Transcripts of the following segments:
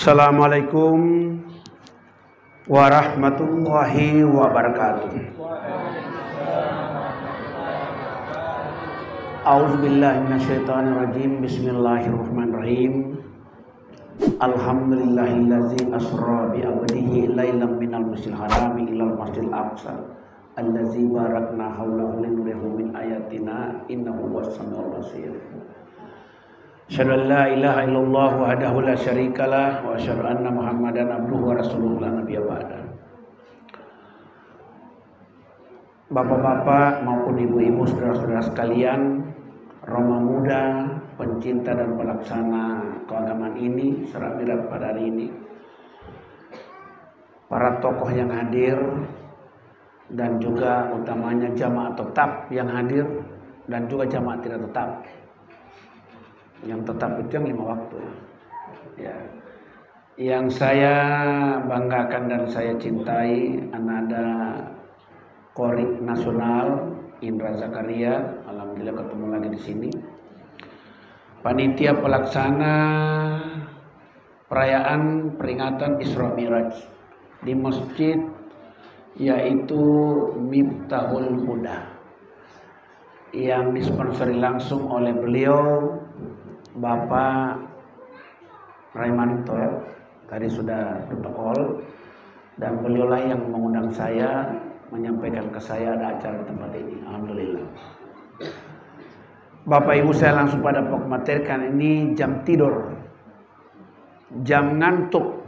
Assalamualaikum warahmatullahi wabarakatuh. A'udzubillahi minasyaitonirrajim. Bismillahirrahmanirrahim. Alhamdulillahillazi asra bi 'abdihi lailan minal masjidil harami ilal masjidil aqsa allazi barakna haulahu linurihu min ayatina innahu huwas samiul basir. Asyhadu an la ilaha illallah wahdahu la syarikalah wa asyhadu anna Muhammadan abduhu wa rasuluhu la nabiyya ba'da. Bapak-bapak maupun ibu-ibu, saudara-saudara sekalian, Roma muda, pencinta dan pelaksana keagamaan ini, Isra Mi'raj pada hari ini, para tokoh yang hadir dan juga utamanya jamaah tetap yang hadir dan juga jamaah tidak tetap. Yang tetap itu yang 5 waktu ya. Yang saya banggakan dan saya cintai, ananda Qorik Nasional Indra Zakaria, alhamdulillah ketemu lagi di sini. Panitia pelaksana perayaan peringatan Isra Mi'raj di masjid yaitu Miftahul Huda yang disponsori langsung oleh beliau Bapak Raimanto, tadi sudah protokol, dan beliaulah yang mengundang saya, menyampaikan ke saya ada acara di tempat ini. Alhamdulillah. Bapak Ibu, saya langsung pada pokok materi, kan ini jam tidur, jam ngantuk,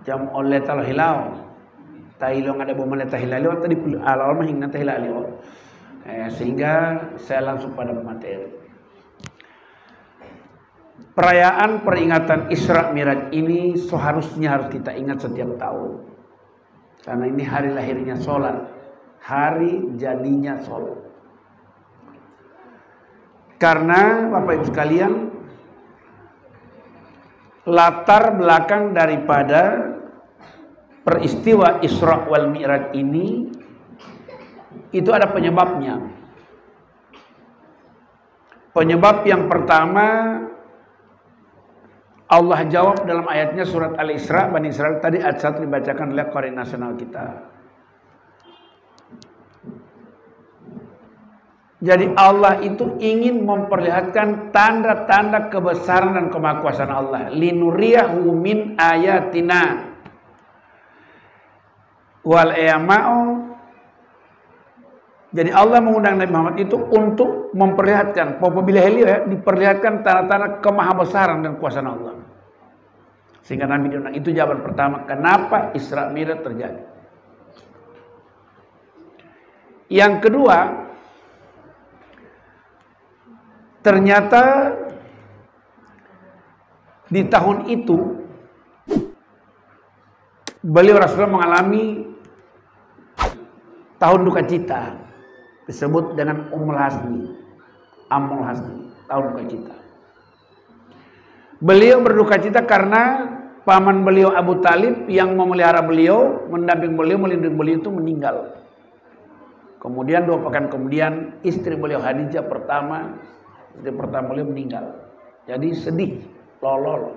jam oleh tal hilau, tailong ada bom oleh tahilau tadi alal mahing tahilau, sehingga saya langsung pada materi. Perayaan peringatan Isra Mi'raj ini seharusnya harus kita ingat setiap tahun. Karena ini hari lahirnya sholat, hari jadinya sholat. Karena Bapak Ibu sekalian, latar belakang daripada peristiwa Isra wal Mi'raj ini itu ada penyebabnya. Penyebab yang pertama Allah jawab dalam ayatnya surat Al-Isra, Bani Israel tadi ayat 1 dibacakan oleh Qorik Nasional kita. Jadi Allah itu ingin memperlihatkan tanda-tanda kebesaran dan kemahakuasaan Allah. Linuriyahu min ayatina wal iyama'u. Jadi Allah mengundang Nabi Muhammad itu untuk memperlihatkan, apabila ya, diperlihatkan tanda-tanda kemahabesaran dan kuasa Allah. Sehingga Nabi diundang. Itu jawaban pertama kenapa Isra Mi'raj terjadi. Yang kedua, ternyata di tahun itu beliau Rasulullah mengalami tahun duka cita. Disebut dengan Amul Hasni, tahun duka cita. Beliau berduka cita karena paman beliau Abu Talib yang memelihara beliau, mendamping beliau, melindungi beliau itu meninggal. Kemudian 2 pekan kemudian istri beliau Khadijah istri pertama beliau meninggal. Jadi sedih, lolol.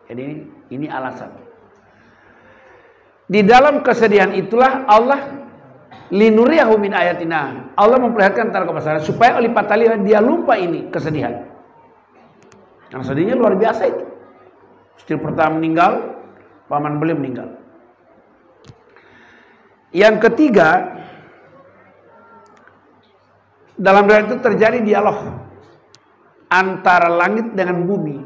Jadi ini alasan. Di dalam kesedihan itulah Allah linuriyahu min ayatina. Allah memperlihatkan tanda kebesaran supaya oleh Patali dia lupa ini kesedihan. Karena sedihnya luar biasa itu. Istri pertama meninggal, paman beliau meninggal. Yang ketiga, dalam hal itu terjadi dialog antara langit dengan bumi.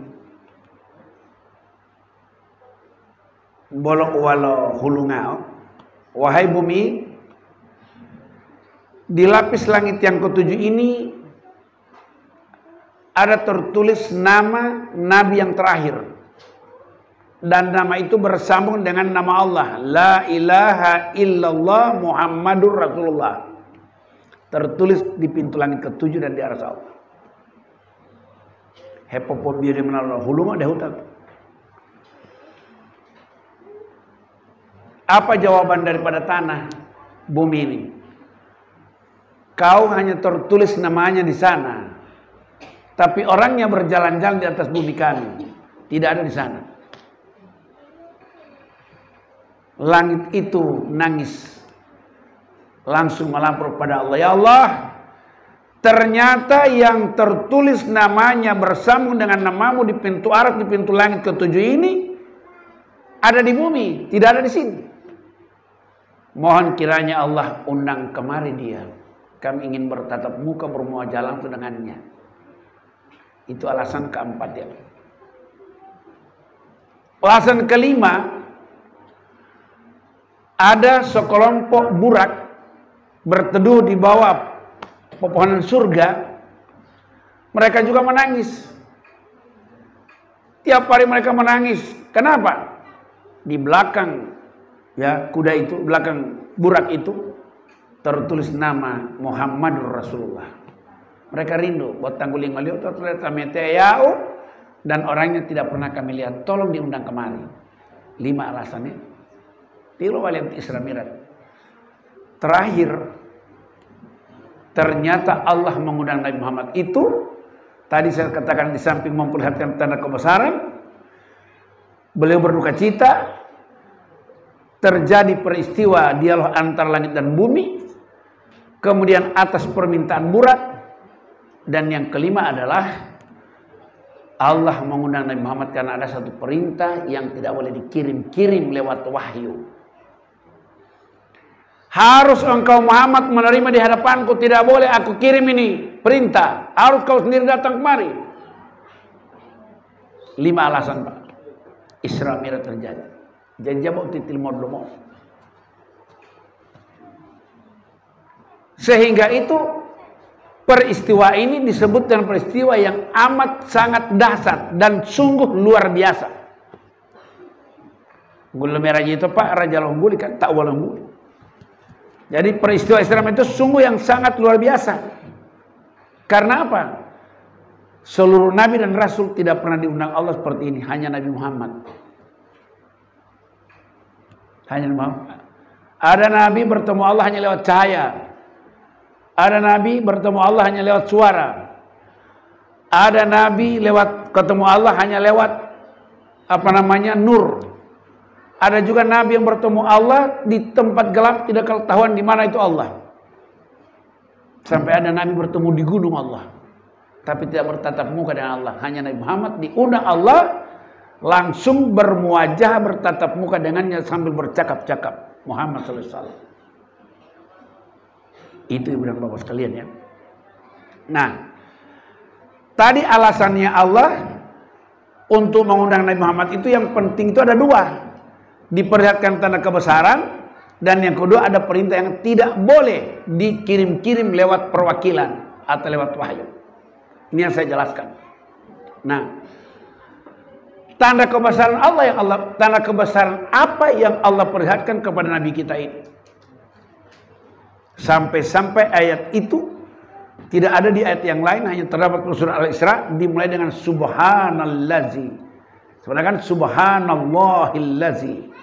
Bolok walo hulungau, wahai bumi, di lapis langit yang ke-7 ini ada tertulis nama Nabi yang terakhir. Dan nama itu bersambung dengan nama Allah. La ilaha illallah Muhammadur Rasulullah. Tertulis di pintu langit ke-7 dan di aras Allah. Hepopobia di mana hulunga dah hutan. Apa jawaban daripada tanah bumi ini? Kau hanya tertulis namanya di sana, tapi orangnya berjalan-jalan di atas bumi kami. Tidak ada di sana. Langit itu nangis. Langsung melapor pada Allah. Ya Allah, ternyata yang tertulis namanya bersambung dengan namamu di pintu Araf, di pintu langit ketujuh ini ada di bumi, tidak ada di sini. Mohon kiranya Allah undang kemari dia. Kami ingin bertatap muka, bermuajah langsung dengannya. Itu alasan keempat ya. Alasan kelima, ada sekelompok burak berteduh di bawah pepohonan surga. Mereka juga menangis. Tiap hari mereka menangis. Kenapa? Di belakang ya kuda itu, belakang burak itu tertulis nama Muhammadur Rasulullah. Mereka rindu buat tangguling beliau dan orangnya tidak pernah kami lihat. Tolong diundang kemari. 5 alasannya. Tilu waliat Isra Mi'raj. Terakhir, ternyata Allah mengundang Nabi Muhammad itu. Tadi saya katakan di samping memperlihatkan tanda kebesaran, beliau berduka cita. Terjadi peristiwa dialog antar langit dan bumi. Kemudian atas permintaan burak. Dan yang kelima adalah Allah mengundang Nabi Muhammad karena ada satu perintah yang tidak boleh dikirim-kirim lewat wahyu. Harus engkau Muhammad menerima di hadapanku. Tidak boleh aku kirim ini perintah. Harus kau sendiri datang kemari. 5 alasan Pak. Isra Mi'raj terjadi. Janjabau titil modlomo. Sehingga itu peristiwa ini disebut dengan peristiwa yang amat sangat dahsyat dan sungguh luar biasa. Gula merah itu Pak Raja Longguli kan tak Longguli. Jadi peristiwa Isra itu sungguh yang sangat luar biasa. Karena apa? Seluruh nabi dan rasul tidak pernah diundang Allah seperti ini. Hanya Nabi Muhammad. Hanya Nabi Muhammad. Ada nabi bertemu Allah hanya lewat cahaya. Ada nabi bertemu Allah hanya lewat suara. Ada nabi ketemu Allah hanya lewat nur. Ada juga nabi yang bertemu Allah di tempat gelap tidak ketahuan di mana itu Allah. Sampai ada nabi bertemu di gunung Allah, tapi tidak bertatap muka dengan Allah. Hanya Nabi Muhammad diundang Allah langsung bermuajah bertatap muka dengannya sambil bercakap-cakap. Muhammad sallallahu alaihi wasallam. Itu ibu dan bapak sekalian ya. Nah, tadi alasannya Allah untuk mengundang Nabi Muhammad itu yang penting itu ada 2. Diperlihatkan tanda kebesaran, dan yang kedua ada perintah yang tidak boleh dikirim-kirim lewat perwakilan atau lewat wahyu. Ini yang saya jelaskan. Nah, tanda kebesaran tanda kebesaran apa yang Allah perlihatkan kepada Nabi kita ini? Sampai-sampai ayat itu tidak ada di ayat yang lain, hanya terdapat surah Al-Isra dimulai dengan subhanallazi. Sebenarnya kan subhanallahillazi.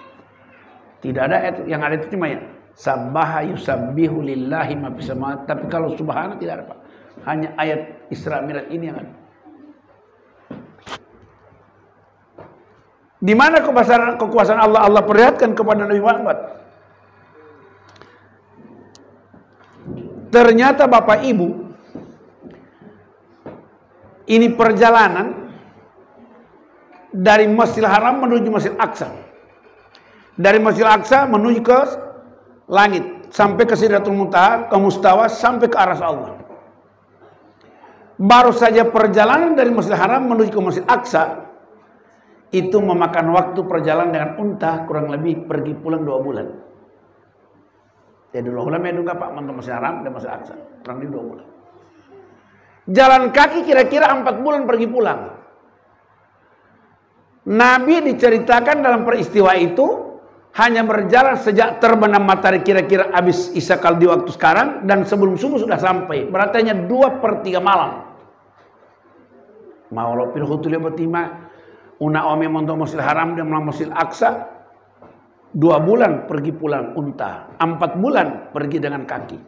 Tidak ada ayat yang ada itu cuma ya sabbaha yusabbihu lillahi ma fis samawati. Tapi kalau subhana tidak ada Pak. Hanya ayat Isra Mi'raj ini yang ada. Di mana kekuasaan Allah perlihatkan kepada Nabi Muhammad? Ternyata Bapak Ibu, ini perjalanan dari Masjidil Haram menuju Masjidil Aqsa. Dari Masjidil Aqsa menuju ke langit sampai ke Sidratul Muntaha, ke Mustawa, sampai ke Arsy Allah. Baru saja perjalanan dari Masjidil Haram menuju ke Masjidil Aqsa itu memakan waktu perjalanan dengan unta kurang lebih pergi pulang 2 bulan. Jadi 2 bulan medunga Pak untuk Masjidil Haram dan Masjidil Aqsa, kurang lebih 2 bulan. Jalan kaki kira-kira 4 bulan pergi pulang. Nabi diceritakan dalam peristiwa itu hanya berjalan sejak terbenam matahari kira-kira habis isya di waktu sekarang, dan sebelum subuh sudah sampai. Berarti hanya 2/3 malam. Mau lopil hutul batima una ome monto Masjidil Haram dan Masjidil Aqsa 2 bulan pergi pulang unta, 4 bulan pergi dengan kaki.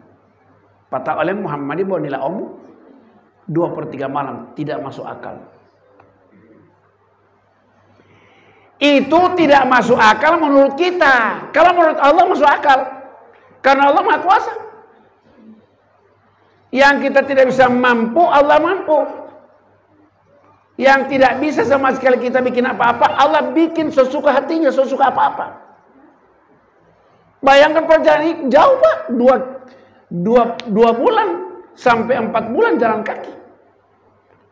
Patah oleh Muhammadi bahwa nilai omu 2/3 malam tidak masuk akal. Itu tidak masuk akal menurut kita. Kalau menurut Allah masuk akal. Karena Allah Maha Kuasa. Yang kita tidak bisa mampu, Allah mampu. Yang tidak bisa sama sekali kita bikin apa-apa, Allah bikin sesuka hatinya, sesuka apa-apa. Bayangkan perjalanan ini jauh Pak. Dua bulan sampai 4 bulan jalan kaki.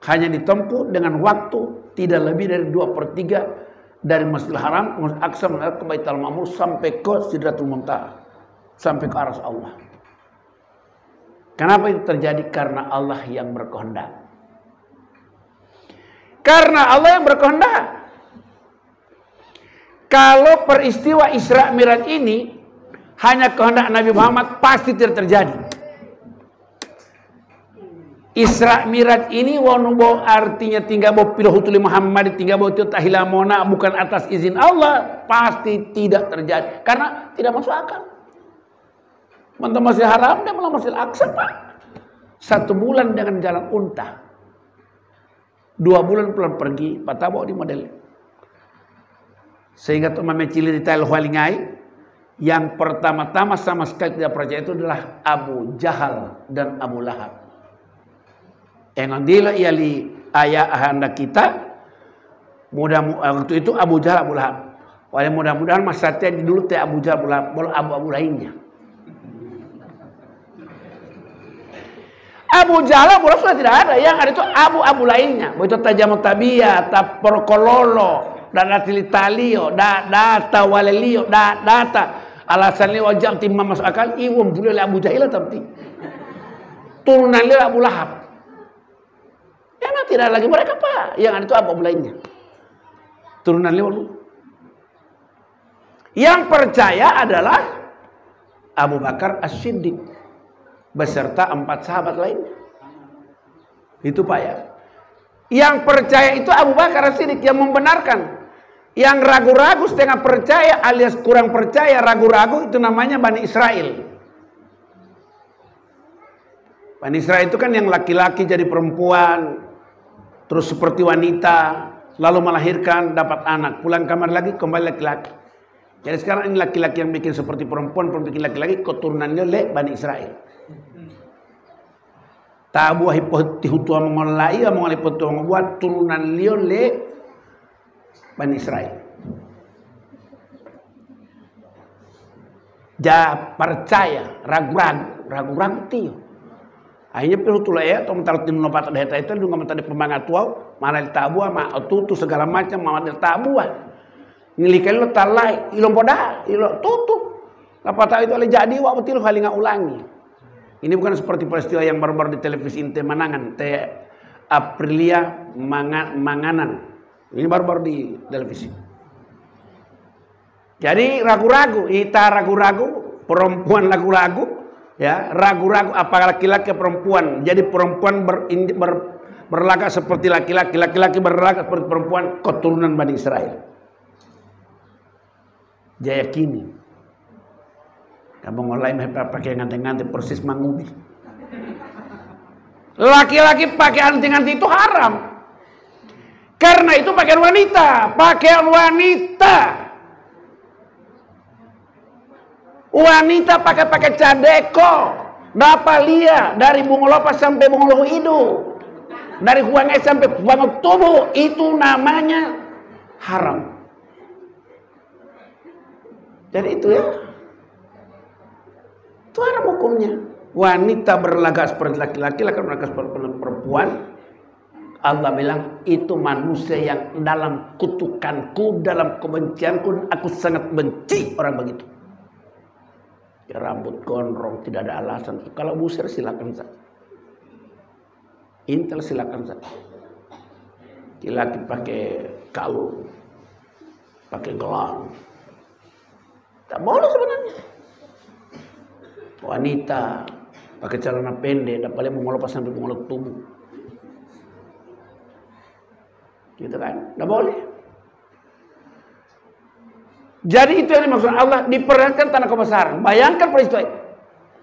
Hanya ditempuh dengan waktu tidak lebih dari 2/3 dari Masjidil Haram, Masjidil Aqsa, ke Baitul Ma'mur sampai ke Sidratul Muntaha, sampai ke arsy Allah. Kenapa itu terjadi? Karena Allah yang berkehendak. Karena Allah yang berkehendak. Kalau peristiwa Isra Mi'raj ini hanya kehendak Nabi Muhammad, pasti tidak terjadi. Isra Mi'raj ini wonubo artinya tinggal bawa pilohutul Muhammad, tinggal bawa tahilamona, bukan atas izin Allah, pasti tidak terjadi karena tidak masuk akal. Mantan Masjidil Haram dan malah Masjidil Aqsa Pak. 1 bulan dengan jalan unta, 2 bulan pulang pergi, patah bawa di model. Sehingga tuh memecili detail hualingai, yang pertama-tama sama sekali tidak percaya itu adalah Abu Jahal dan Abu Lahab. Yang andila iali ayah anda kita, waktu itu Abu Jahal Abu Lahab. Walaupun mudah-mudahan masatnya dulu teh Abu Jahal Abu Lahab, baru Abu lainnya. Abu Jahal Abu Lahab sudah tidak ada, yang ada itu Abu lainnya. Begitu tajamut tabia, taporkololo, datilitalio, data walelio, data alasan leo wajah timah masuk akal. Iwam boleh Abu Jahal tapi turunan leo Abu Lahab. Emang tidak lagi mereka Pak, yang ada itu Abu lainnya. Turunan leo lu. Yang percaya adalah Abu Bakar As-Siddiq beserta 4 sahabat lainnya. Itu Pak ya. Yang percaya itu Abu Bakar As-Siddiq yang membenarkan. Yang ragu-ragu setengah percaya alias kurang percaya, ragu-ragu, itu namanya Bani Israel. Bani Israel itu kan yang laki-laki jadi perempuan, terus seperti wanita, lalu melahirkan, dapat anak, pulang kamar lagi, kembali laki-laki. Jadi sekarang ini laki-laki yang bikin seperti perempuan, bikin laki-laki, keturunannya le Bani Israel. Tabu hipoti hutua mengolai, mengolai potua membuat turunan lion le Bani Israel. Ja percaya, ragu-ragu tio. Akhirnya perlu tulai ya, atau mental tim nopat ada heta itu, juga mental di pembangat tuau, mana di tabu, ma tutu segala macam, mana di tabu. Nilikai lo talai, ilom poda, ilo tutu. Apa tahu itu oleh jadi, wak betul kali nggak ulangi. Ini bukan seperti peristiwa yang baru-baru di televisi inte Manangan, te Aprilia Manganan. Ini baru-baru di televisi. Jadi ragu-ragu, kita ragu-ragu, perempuan ragu-ragu, ya ragu-ragu apakah laki-laki perempuan. Jadi perempuan berlagak seperti laki-laki, laki-laki berlagak seperti perempuan, keturunan Bani Israel. Jaya kini, kamu mulai pakai nganti-nganti persis mangubi. Laki-laki pakai anting-anting itu haram. Karena itu pakaian wanita, wanita pakai cadeko, dapalia dari bungolopas sampai bungoloh idu, dari huang sampai huang tubuh, itu namanya haram. Jadi itu ya, itu haram hukumnya. Wanita berlagak seperti laki-laki, laki berlagak seperti perempuan. Allah bilang itu manusia yang dalam kutukanku, dalam kebencianku, aku sangat benci orang begitu. Ya, rambut gondrong tidak ada alasan. Kalau busir silakan saja. Intel silakan saja. Laki-laki pakai kalung, pakai gelang, tak boleh sebenarnya. Wanita pakai celana pendek, dapat mengolok sampai mengolok tubuh. Gitu kan, tidak boleh. Jadi itu yang dimaksud Allah, diperlihatkan tanah kebesaran. Bayangkan peristiwa itu.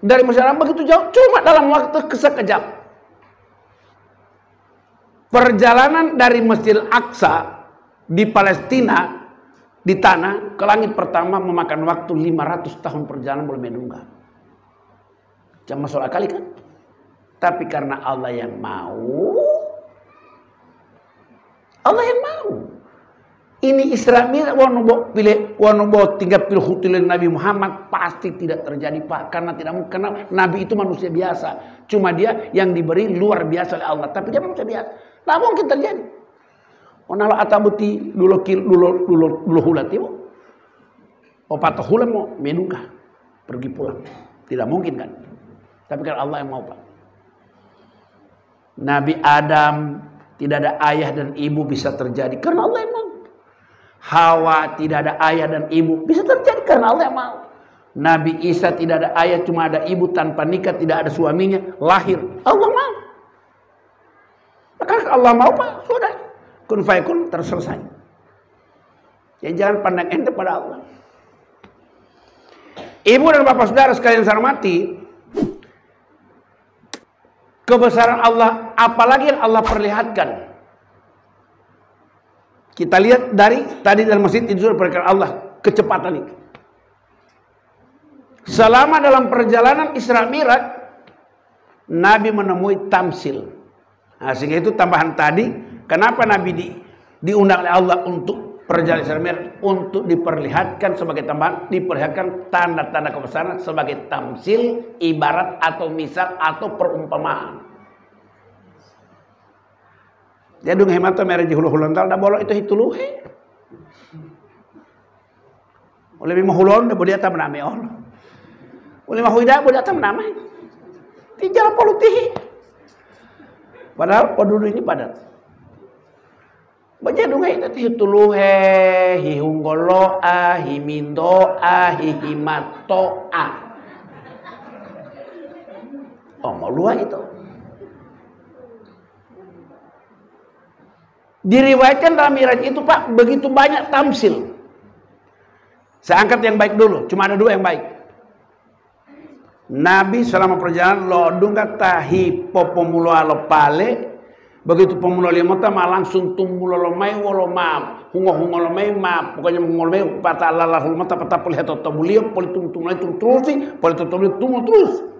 Dari masyarakat begitu jauh, cuma dalam waktu sekejap. Perjalanan dari Masjidil Aqsa di Palestina di tanah ke langit pertama memakan waktu 500 tahun perjalanan belum menunggak. Jangan masuk akal kan? Tapi karena Allah yang mau, Allah yang mau. Ini Isra Mi'raj wanobo tinggal pilih hutulin Nabi Muhammad pasti tidak terjadi Pak, karena tidak mungkin, karena Nabi itu manusia biasa. Cuma dia yang diberi luar biasa oleh Allah, tapi dia manusia biasa. Tidak mungkin terjadi. Onalo atabuti dulu hulat ibu. Opatah hulat mau menungkah pergi pulang. Tidak mungkin kan? Tapi kan Allah yang mau Pak. Nabi Adam tidak ada ayah dan ibu bisa terjadi karena Allah yang mau. Hawa tidak ada ayah dan ibu bisa terjadi karena Allah yang mau. Nabi Isa tidak ada ayah, cuma ada ibu tanpa nikah, tidak ada suaminya, lahir. Allah mau. Maka Allah mau Pak, sudah. Kun fayakun terselesai. Ya jangan pandang ente pada Allah. Ibu dan bapak saudara sekalian saya hormati, kebesaran Allah, apalagi yang Allah perlihatkan. Kita lihat dari tadi dalam masjid itu perkara Allah, kecepatan itu. Selama dalam perjalanan Isra Mi'raj, Nabi menemui tamsil. Nah, sehingga itu tambahan tadi, kenapa Nabi diundang oleh Allah untuk perjalanan Isra Mi'raj, untuk diperlihatkan sebagai tambahan, diperlihatkan tanda-tanda kebesaran sebagai tamsil, ibarat atau misal atau perumpamaan. Dia dung hemato mereji hulu-hulun tal dah bolok itu hituluhe. Oleh lima hulun dah boleh atam nama Allah. Oleh lima huida boleh atam nama. Tijal polutihi. Padahal penduduk ini padat. Baca dung itu hituluhe, hihunggoloa, himindoa, hihimatoa. Oh mau luar itu. Diriwayatkan dalam Mi'raj itu Pak begitu banyak tamsil. Saya angkat yang baik dulu, cuma ada dua yang baik. Nabi selama perjalanan lodung tahi popomulo alopale, begitu pomulo limota langsung tumulo lomai wolomam, hungo lomai map, pokoknya mengolomai patah lalah mata patah poli atau tabulio poli tumulai terus, poli tabulio tumul terus.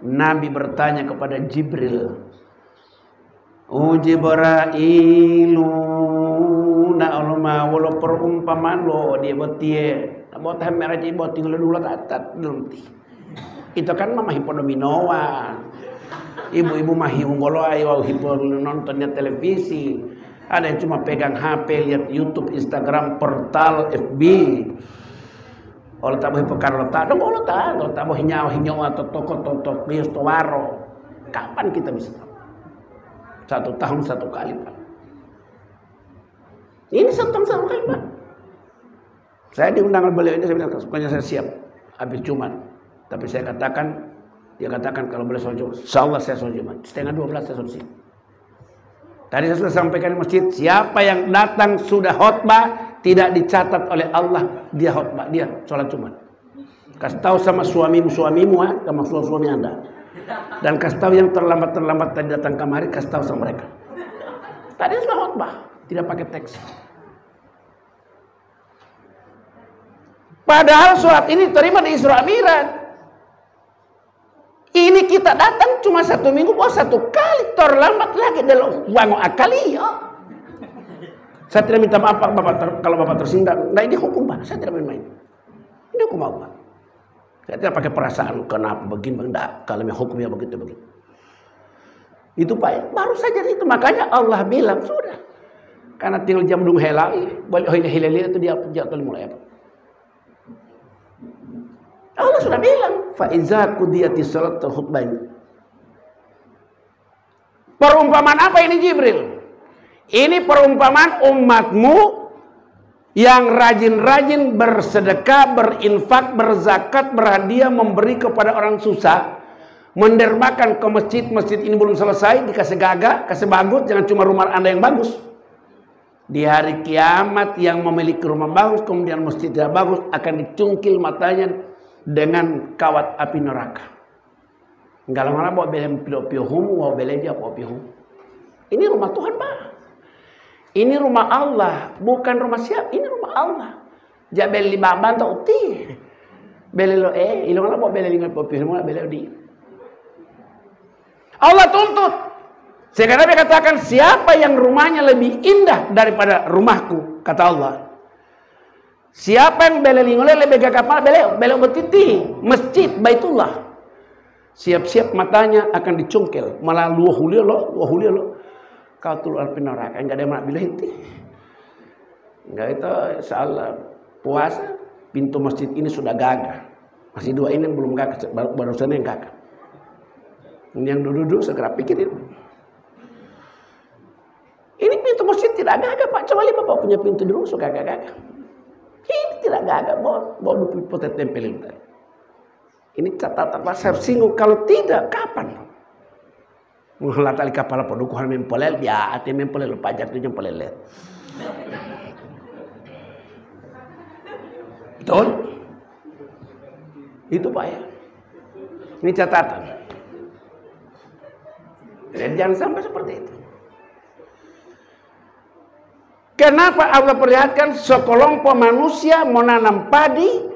Nabi bertanya kepada Jibril, Jibrailu na ulama wala perumpamaan lo dia betie buat merah jadi buat tinggal dulu atat belum itu kan mah hipodominoa ibu-ibu mah hiunggolo ayo nontonnya televisi ada yang cuma pegang HP lihat YouTube Instagram portal FB oleh tabuh pekarota dong oleh tabuh hinyawa atau toko kios towaro kapan kita bisa 1 tahun 1 kali Pak. Ini 1 tahun 1 kali Pak. Saya diundang oleh beliau ini, saya bilang pokoknya saya siap habis Jumat. Tapi saya katakan, dia katakan kalau boleh sholat Jumat, insyaallah saya sholat Jumat. 11:30 saya sholat. Tadi saya sudah sampaikan di masjid, siapa yang datang sudah khotbah tidak dicatat oleh Allah dia khotbah, dia sholat Jumat. Kasih tahu sama suamimu sama suami Anda. Dan kasih tahu yang terlambat tadi datang kemari, kasih tahu sama mereka. Tadi sudah khotbah, tidak pakai teks. Padahal sholat ini terima di Isra Mi'raj. Ini kita datang cuma 1 minggu, 1 kali terlambat lagi dalam wango akali ya. Saya tidak minta maaf Bapak kalau Bapak tersinggung. Nah ini hukum Pak, saya tidak main-main. Ini hukum apa? Saya tidak pakai perasaan kenapa begini enggak, kalau hukumnya begitu. Itu Pak ya, baru saja itu makanya Allah bilang sudah. Karena tinggal jam dung helai, boleh hilali itu dia jatuh mulai apa? Allah sudah bilang, fa iza qudiyatis shalat khutbah. Perumpamaan apa ini Jibril? Ini perumpamaan umatmu yang rajin-rajin bersedekah, berinfak, berzakat, berhadiah, memberi kepada orang susah, mendermakan ke masjid ini belum selesai, dikasih gagah, kasih bagus, jangan cuma rumah Anda yang bagus. Di hari kiamat yang memiliki rumah bagus, kemudian masjid tidak bagus, akan dicungkil matanya dengan kawat api neraka. Enggak lama-lama bawa belem pio-pio hum, bawa belem dia pio-pio hum. Ini rumah Tuhan Pak. Ini rumah Allah, bukan rumah siapa. Ini rumah Allah. Ja beli baban tau ti. Beli lo ilong lah mau beli lingat popi, mau beli di. Allah tuntut. Sekarang dia katakan siapa yang rumahnya lebih indah daripada rumahku, kata Allah. Siapa yang beli lingat lebih gagap beli betiti masjid Baitullah. Siap-siap matanya akan dicungkil, malah wahulia lo. Kau keluar neraka, enggak ada yang nak bilang itu. Enggak itu salah puasa, pintu masjid ini sudah gagah. Masih dua ini yang belum gagah, barusan yang gagah. Ini yang duduk segera pikirin. Ini pintu masjid tidak gagah Pak, coba lihat Bapak punya pintu di rumah suka gagah. Ini tidak gagah, bawa duplik potet tempelin tadi. Ini catatan Pak, saya singgung kalau tidak kapan? Menghalat tali kepala podukuhan mempelel, ya hati mempelel pajak itu yang pelel. Betul? Itu Pak ya. Ini catatan. Dan jangan sampai seperti itu. Kenapa Allah perlihatkan sekelompok manusia menanam padi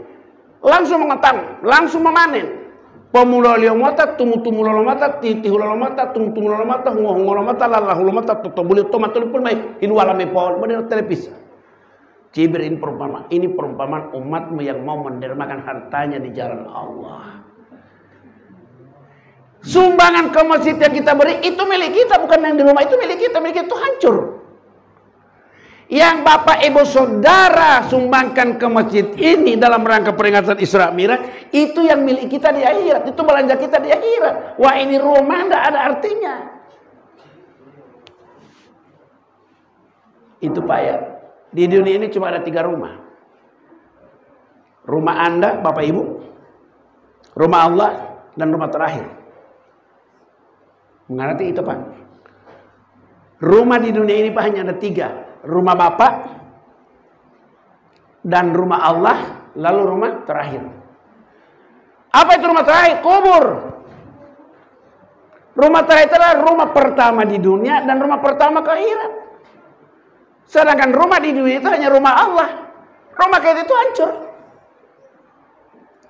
langsung mengetang, langsung memanen. Pemula liomata, tumu lolomata, titi lolomata, tumu lolomata, hungo lolomata, lalah lolomata, totobuli tomato pun mai inwala me pol benar televisi. Cibir ini perumpamaan umatmu yang mau mendermakan hartanya di jalan Allah. Sumbangan ke masjid yang kita beri itu milik kita, bukan yang di rumah itu milik kita itu hancur. Yang Bapak Ibu Saudara sumbangkan ke masjid ini dalam rangka peringatan Isra Mi'raj, itu yang milik kita di akhirat, itu belanja kita di akhirat. Wah ini rumah tidak ada artinya. Itu Pak ya. Di dunia ini cuma ada 3 rumah. Rumah Anda Bapak Ibu, rumah Allah, dan rumah terakhir. Mengerti itu Pak? Rumah di dunia ini Pak hanya ada 3. Rumah Bapak, dan rumah Allah, lalu rumah terakhir. Apa itu rumah terakhir? Kubur. Rumah terakhir adalah rumah pertama di dunia dan rumah pertama ke akhirat. Sedangkan rumah di dunia itu hanya rumah Allah. Rumah kayak itu hancur.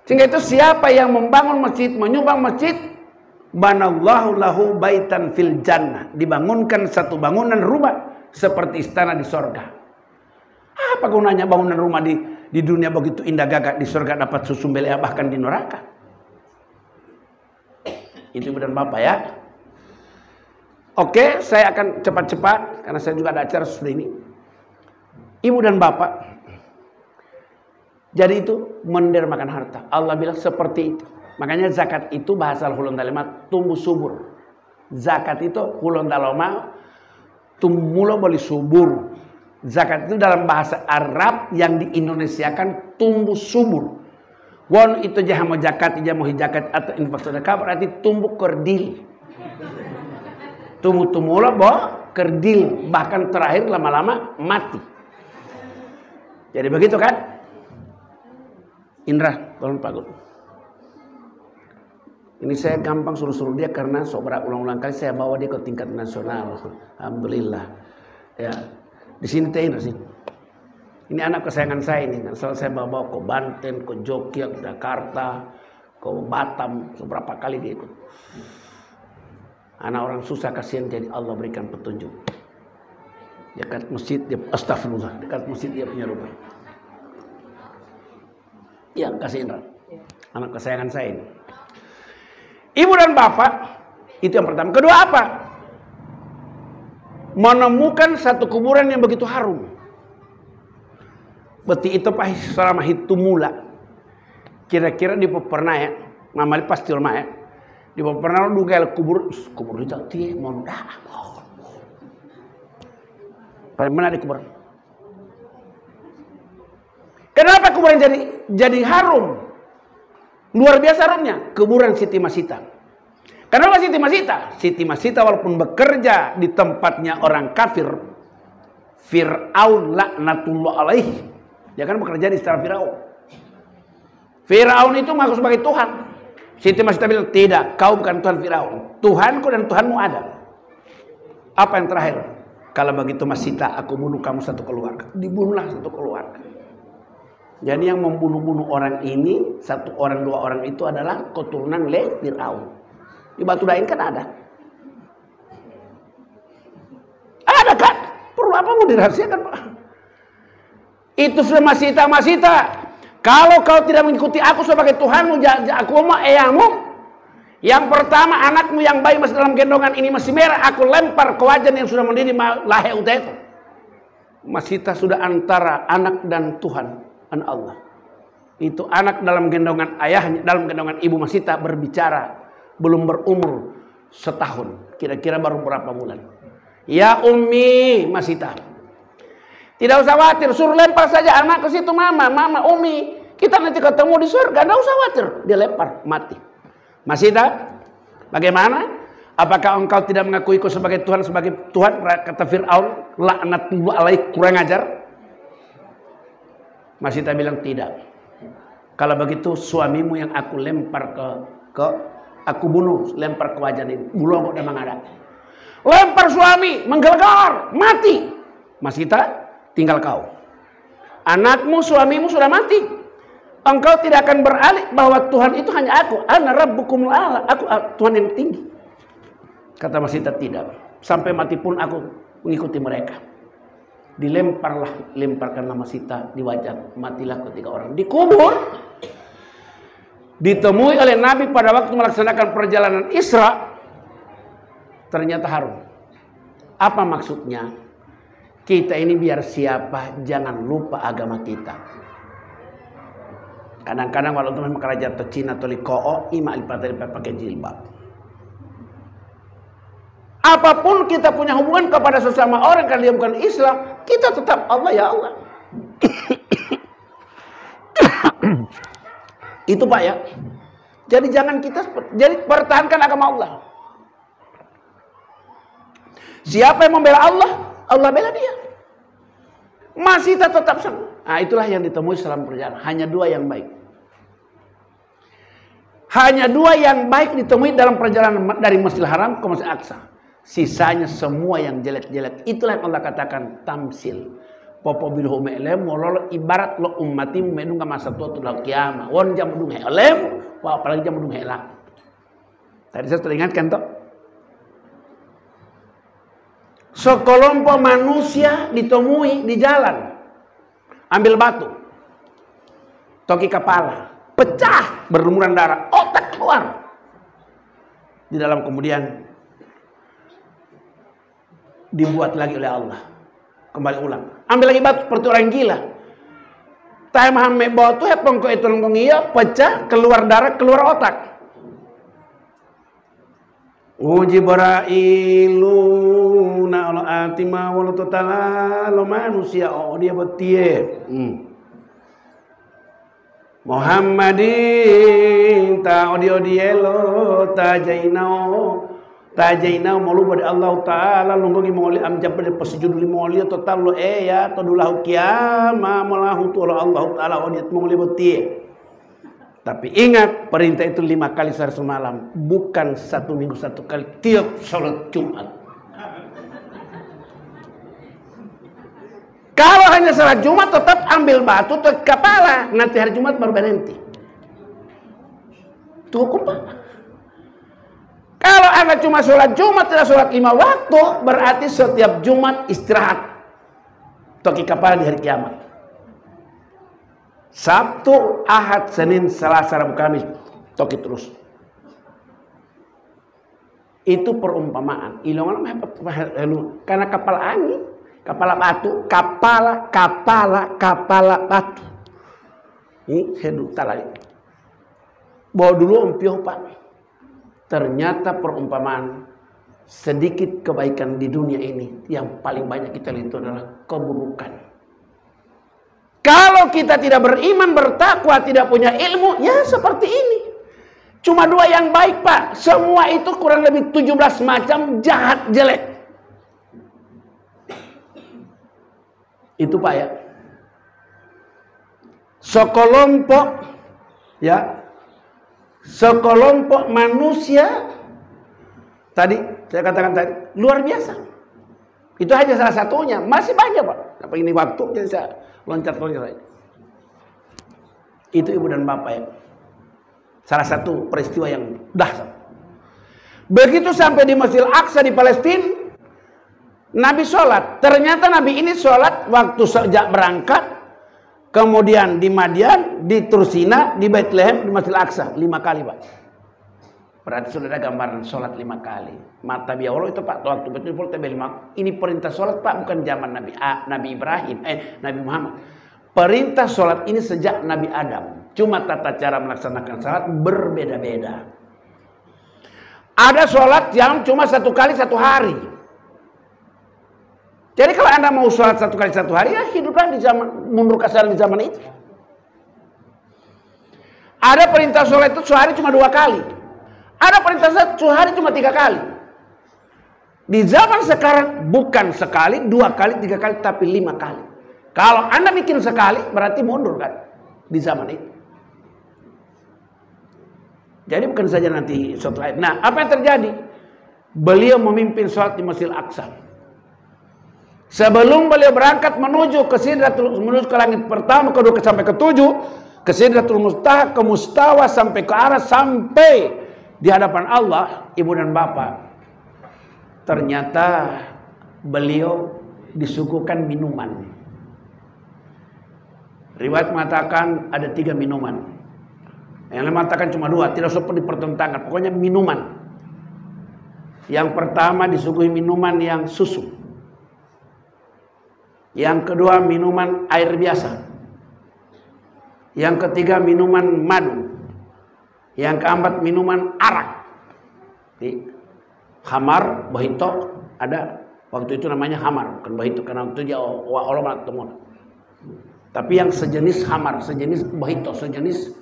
Sehingga itu siapa yang membangun masjid, menyumbang masjid, banallahu lahu baitan fil jannah. Dibangunkan satu bangunan rumah seperti istana di sorga. Apa gunanya bangunan rumah di dunia begitu indah gagah, di sorga dapat susu belea bahkan di neraka. Itu Ibu dan Bapak ya. Oke, saya akan cepat-cepat karena saya juga ada acara seperti ini. Ibu dan Bapak, jadi itu mendermakan harta. Allah bilang seperti itu. Makanya zakat itu bahasa hulun dalema tumbuh subur. Zakat itu hulun dalema tumula boleh subur. Zakat itu dalam bahasa Arab yang diindonesiakan tumbuh subur. Won itu jahamu zakat, jahamu hijakat atau infak sedekah berarti tumbuh kerdil. Tumula boh kerdil, bahkan terakhir lama-lama mati. Jadi begitu kan? Indra, tolong Pak Guru. Ini saya gampang suruh-suruh dia karena sobra ulang-ulang kali saya bawa dia ke tingkat nasional. Alhamdulillah. Ya, di sini teh sini. Ini anak kesayangan saya ini. Asal saya bawa ke Banten, ke Jogja, ke Jakarta, ke Batam, beberapa kali dia ikut. Anak orang susah kasihan jadi Allah berikan petunjuk. Dekat masjid dia astagfirullah, dekat masjid dia punya rumah. Ya, kasih Indra. Anak kesayangan saya ini. Ibu dan Bapak, itu yang pertama. Kedua apa? Menemukan satu kuburan yang begitu harum. Beti itu Pak selama hitung mula. Kira-kira di pernah ya, mamali pasti rumah ya. Di pernah lu kayak kubur itu ti mau dah. Paling mana di kuburan? Kenapa kuburan jadi harum? Luar biasa harumnya, kuburan Siti Masita. Kenapa Siti Masita? Siti Masita walaupun bekerja di tempatnya orang kafir, Fir'aun laknatullah alaihi. Dia kan bekerja di istana Fir'aun. Fir'aun itu mengaku sebagai Tuhan. Siti Masita bilang, tidak, kau bukan Tuhan Fir'aun. Tuhanku dan Tuhanmu ada. Apa yang terakhir? Kalau begitu Masita, aku bunuh kamu satu keluarga. Dibunuhlah satu keluarga. Jadi yang membunuh-bunuh orang ini, satu orang, dua orang itu adalah keturunan Fir'aun. Di Batu Dain kan ada. Ada kan? Perlu apa mau dirahasiakan, Pak? Itu sudah Masita. Kalau kau tidak mengikuti aku sebagai Tuhanmu, aku mau eyangmu. Yang pertama, anakmu yang bayi masih dalam gendongan ini masih merah, aku lempar ke wajan yang sudah mendidih lahe itu. Masita sudah antara anak dan Tuhan, anak Allah. Itu anak dalam gendongan ayahnya, dalam gendongan ibu Masita berbicara, belum berumur setahun, kira-kira baru berapa bulan. Ya Umi Masita, tidak usah khawatir, suruh lempar saja anak ke situ, mama, Umi, kita nanti ketemu di surga, tidak usah khawatir. Dia lempar, mati. Masita, bagaimana? Apakah engkau tidak mengakuiku sebagai Tuhan, sebagai Tuhan? Kata Fir'aun, laknatullah alaik, kurang ajar. Masita bilang tidak. Kalau begitu suamimu yang aku lempar aku bunuh, lempar ke wajan ini. Bulong kok memang ada. Lempar suami, menggelegar, mati. Masita, tinggal kau. Anakmu, suamimu sudah mati. Engkau tidak akan beralih bahwa Tuhan itu hanya aku. Ana rabbukumul a'la. Aku Tuhan yang tinggi. Kata Masita tidak. Sampai mati pun aku mengikuti mereka. Lemparkanlah Masita di wajan. Matilah ketiga orang. Dikubur. Ditemui oleh Nabi pada waktu melaksanakan perjalanan Isra. Ternyata harum. Apa maksudnya? Kita ini biar siapa, jangan lupa agama kita. Kadang-kadang kalau teman kerajaan atau Cina atau Likoo, ima pakai jilbab. Apapun kita punya hubungan kepada sesama orang kalau dia bukan Islam, kita tetap Allah ya Allah. Itu Pak ya. Jadi jangan kita, jadi pertahankan agama Allah. Siapa yang membela Allah, Allah bela dia. Masih tetap sama. Nah itulah yang ditemui selama perjalanan. Hanya dua yang baik. Hanya dua yang baik ditemui dalam perjalanan dari Masjidil Haram ke Masjid Aqsa. Sisanya semua yang jelek-jelek. Itulah yang Allah katakan tamsil. Popo bilhu me'lem mololo ibarat lo ummati medung ka masa tua tulah kiamah. Won jam dung helem, wah apalagi jam dung helah. Tadi saya teringatkan toh. Sekelompok manusia ditemui di jalan. Ambil batu. Toki kepala. Pecah. Berlumuran darah. Otak keluar. Di dalam kemudian. Dibuat lagi oleh Allah. Kembali ulang. Ambil lagi batu seperti orang gila. Tai Muhammad batu hepong ko itu lengkong iya. Pecah. Keluar darah. Keluar otak. Jibrailu na ala atima walau totala lo manusia dia betie. Muhammadin ta dielo ta jainao malu pada Allah taala lunggongi moli am jabal pasujud li moli total lo ya todulahu kiama malahu tu Allah taala odiat moli betie. Tapi ingat, perintah itu 5 kali sehari semalam. Bukan 1 minggu 1 kali. Tiap sholat Jumat. Kalau hanya sholat Jumat, tetap ambil batu ke kepala. Nanti hari Jumat baru berhenti. Itu hukum Pak. Kalau Anda cuma sholat Jumat, tidak sholat 5 waktu, berarti setiap Jumat istirahat. Toki kepala di hari kiamat. Sabtu, Ahad, Senin, Selasa, Rabu, Kamis, toki terus. Itu perumpamaan. Ilongan karena kapal angin, kepala batu, kepala batu. Ini hidup talai. Bawa dulu umpioh Pak. Ternyata perumpamaan sedikit kebaikan di dunia ini yang paling banyak kita lihat adalah keburukan. Kalau kita tidak beriman, bertakwa, tidak punya ilmu, ya seperti ini. Cuma 2 yang baik Pak. Semua itu kurang lebih 17 macam jahat, jelek. Itu Pak ya. Sekelompok manusia, tadi saya katakan tadi, luar biasa. Itu hanya salah satunya. Masih banyak, Pak. Apa ini waktu jadi saya loncat-loncat saja. Itu ibu dan bapak ya. Salah satu peristiwa yang dahsyat. Begitu sampai di Masjidil Aqsa di Palestina, Nabi sholat. Ternyata Nabi ini sholat waktu sejak berangkat, kemudian di Madian, di Tursina, di Bethlehem, di Masjidil Aqsa 5 kali, Pak. Berarti sudah ada gambaran sholat 5 kali. Mata biawalo itu Pak, waktu betul-betul ini perintah sholat Pak, bukan zaman Nabi Ibrahim, Nabi Muhammad. Perintah sholat ini sejak Nabi Adam. Cuma tata cara melaksanakan sholat berbeda-beda. Ada sholat yang cuma 1 kali 1 hari. Jadi kalau Anda mau sholat 1 kali 1 hari, ya hiduplah di zaman mundur kasar di zaman itu. Ada perintah sholat itu sehari cuma 2 kali. Ada perintah sholat sehari cuma 3 kali. Di zaman sekarang bukan sekali, 2 kali, 3 kali, tapi 5 kali. Kalau Anda bikin sekali, berarti mundur kan di zaman itu. Jadi bukan saja nanti suatu ayat. Nah, apa yang terjadi? Beliau memimpin sholat di Masjidil Aqsa. Sebelum beliau berangkat menuju ke langit pertama, kedua sampai ke-7, ke Sidratul Muntaha, ke Mustawa, sampai ke arah, sampai di hadapan Allah, ibu dan bapak. Ternyata beliau disuguhkan minuman. Riwayat mengatakan ada 3 minuman. Yang lain mengatakan cuma 2, tidak sempat dipertentangkan. Pokoknya minuman. Yang pertama disuguhi minuman yang susu. Yang kedua minuman air biasa. Yang ketiga minuman madu. Yang keempat minuman arak. Hamar, bahito ada. Waktu itu namanya hamar, bukan bahito, karena waktu itu dia Allah temuan. Tapi yang sejenis hamar, sejenis bahito, sejenis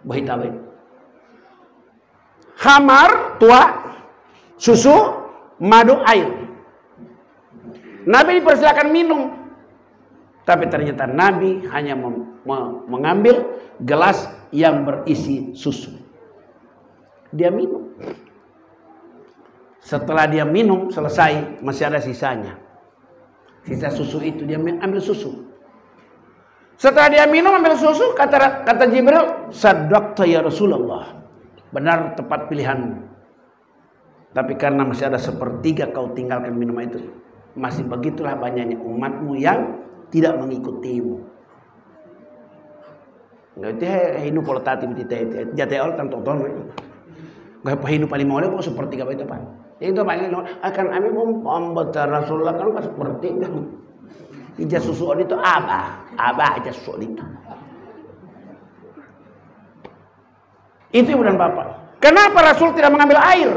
bahita. Hamar tua, susu, madu, air. Nabi dipersilakan minum. Tapi ternyata Nabi hanya mengambil gelas yang berisi susu. Dia minum. Setelah dia minum selesai, masih ada sisanya. Sisa susu itu dia ambil susu. Setelah dia minum ambil susu, kata Jibril, "Sadaqta ya Rasulullah." Benar, tepat pilihanmu. Tapi karena masih ada 1/3 kau tinggalkan minuman itu, masih begitulah banyaknya umatmu yang tidak mengikutimu. Nggak itu hinu politatif tite jate ol tanto ton. Nggak apa hinu paling mau kok 1/3 itu Pak. Itu banyak akan kami membaca Rasulullah kan seperti itu. Ija susu itu abah aja susu itu. Itu ibu dan bapak. Kenapa Rasul tidak mengambil air?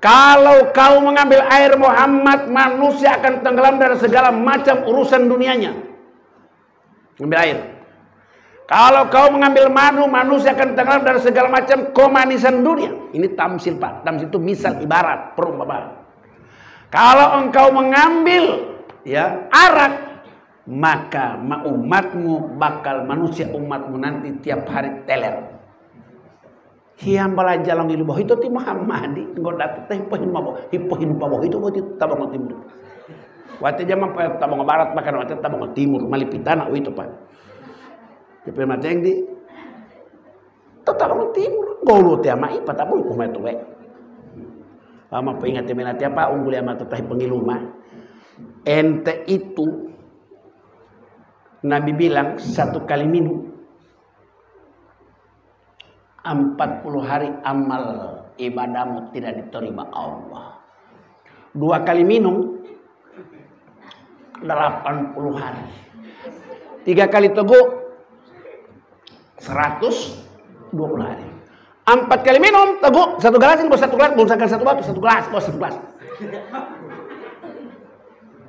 Kalau kau mengambil air Muhammad, manusia akan tenggelam dari segala macam urusan dunianya. Ambil air. Kalau kau mengambil madu, manusia akan tenggelam dari segala macam kemanisan dunia. Ini tamsil Pak. Tamsil itu misal, ibarat, perumpamaan. Kalau engkau mengambil arak, maka umatmu bakal manusia umatmu nanti tiap hari teler. Hiam bala jalan ilu bahwa itu ti Muhammadi engkau dapat teh hipohin bahwa itu tabang timur. Waktu zaman tabang barat bahkan waktu tabang timur malipitana itu Pak. Tapi mata yang di tabang timur golu teh ama ipa tabang kumaha tu we. Ama pengingat melati apa unggul ama teh pengiluma. Ente itu Nabi bilang 1 kali minum 40 hari amal ibadahmu tidak diterima Allah. 2 kali minum 80 hari. 3 kali teguk 120 hari. 4 kali minum teguk 1 gelas ini bos 1 gelas, bungsakan 1 batu 1 gelas, bos 1 gelas.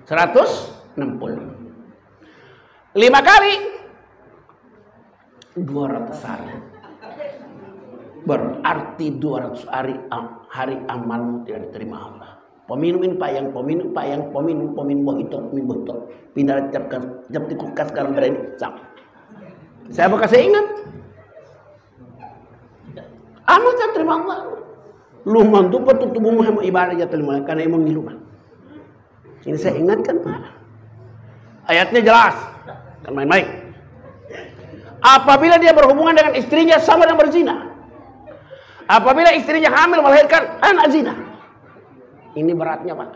160. 5 kali 200 hari. Berarti 200 hari amalmu tidak diterima Allah. Peminum ini payang, peminum bohito. Pindah jap di kulkas sekarang berani. Saya bakal ingat. Amal tidak terima Allah. Luman tu patut tubuhmu sama ibadah ya terima karena emang ngiluman. Ini saya ingatkan Pak. Ayatnya jelas. Kan main-main. Apabila dia berhubungan dengan istrinya sama dengan berzina. Apabila istrinya hamil melahirkan anak zina. Ini beratnya Pak.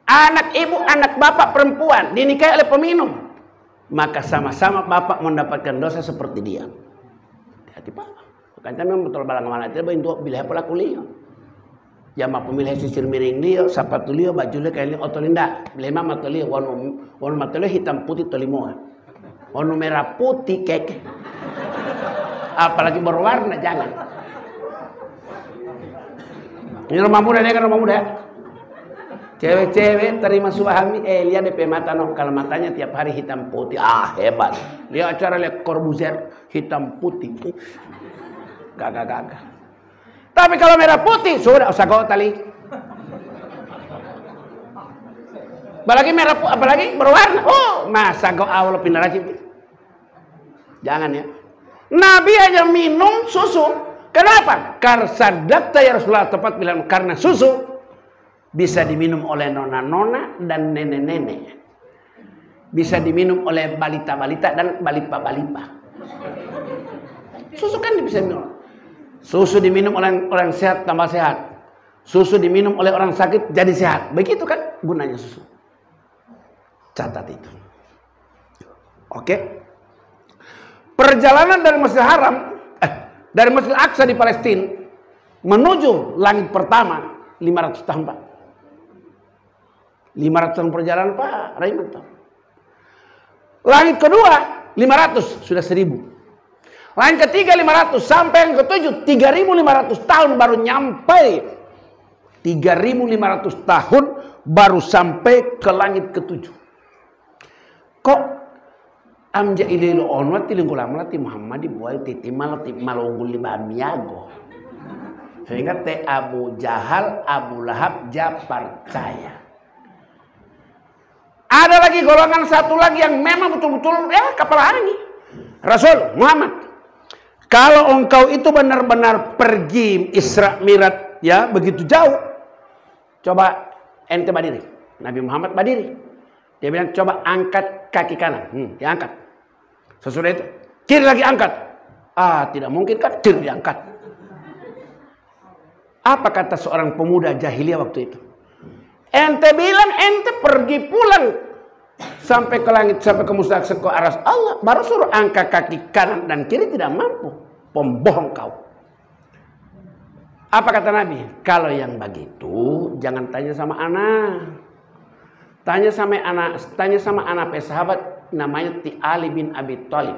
Anak ibu, anak bapak perempuan dinikahi oleh peminum. Maka sama-sama bapak mendapatkan dosa seperti dia. Hati Pak. Makanya memang betul balang mana itu bentuk bilih pelaku liyo. Jama pemilih sisir miring dia, sepatu dia, baju dia kayak otolinda. Bilih mama tolio, warna matolio hitam putih tolimoa. Warna merah putih keke. Apalagi berwarna jangan. Ini rumah muda dia kan rumah muda. Cewek-cewek terima suami, lihat DP mata no, kalau matanya tiap hari hitam putih, hebat. Lihat acara lihat Corbuzier hitam putih, gagah. Tapi kalau merah putih sudah usah kau tali. Apalagi merah, apalagi berwarna, masa kau awal pindah racik. Jangan ya. Nabi aja minum susu. Kenapa? Karena sadaqta ya Rasulullah, tepat bilang karena susu bisa diminum oleh nona-nona dan nenek-nenek. Bisa diminum oleh balita-balita dan balipa-balipa. Susu kan bisa diminum. Susu diminum oleh orang sehat tambah sehat. Susu diminum oleh orang sakit jadi sehat. Begitu kan gunanya susu. Catat itu. Oke. Perjalanan dari Masjidil Haram, dari Masjidil Aqsa di Palestina menuju langit pertama 500 tahun Pak. 500 tahun perjalanan Pak Raymond. Langit kedua 500 sudah 1000. Langit ketiga 500 sampai yang ketujuh 3500 tahun baru nyampe. 3500 tahun baru sampai ke langit ketujuh. Kok amja ililo onwat tilingkulam lati Muhammad dibuai titi malati malunggul lima miago. Sehingga te Abu Jahal, Abu Lahab percaya. Ada lagi golongan satu lagi yang memang betul-betul kepala angin. Rasul Muhammad. Kalau engkau itu benar-benar pergi Isra Mi'raj ya begitu jauh. Coba ente berdiri. Nabi Muhammad berdiri. Dia bilang coba angkat kaki kanan. Diangkat. Sesudah itu kiri lagi angkat. Tidak mungkin kan kiri diangkat. Apa kata seorang pemuda jahiliyah waktu itu? Ente bilang ente pergi pulang sampai ke langit, sampai ke mustaqim ke aras Allah, baru suruh angkat kaki kanan dan kiri tidak mampu. Pembohong kau. Apa kata Nabi? Kalau yang begitu jangan tanya sama anak. Tanya sama anak sahabat namanya Ti Ali bin Abi Thalib.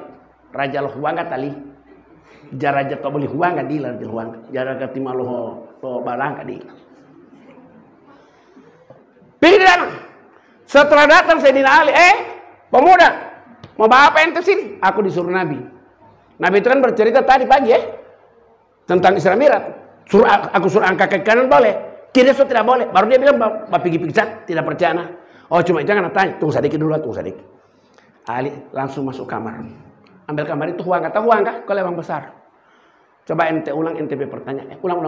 Raja Huanga tali. Jaraja kau boleh huanga di Raja Huanga. Jaraja timaloh balangka di. Pilih. Setelah datang Sayyidina Ali, pemuda, mau bawa apa ente sini? Aku disuruh Nabi. Nabi itu kan bercerita tadi pagi tentang Isra Mi'raj. Aku suruh angkat kaki kanan boleh, kiri so tidak boleh. Baru dia bilang, Bapak pergi pingsan, tidak percaya. Oh cuma jangan tanya, tunggu sedikit dulu, tunggu sedikit. Ali langsung masuk kamar. Ambil kamar itu huang, kata huang kah? Kau lewang besar. Coba ente ulang, ente bertanya. Ulang.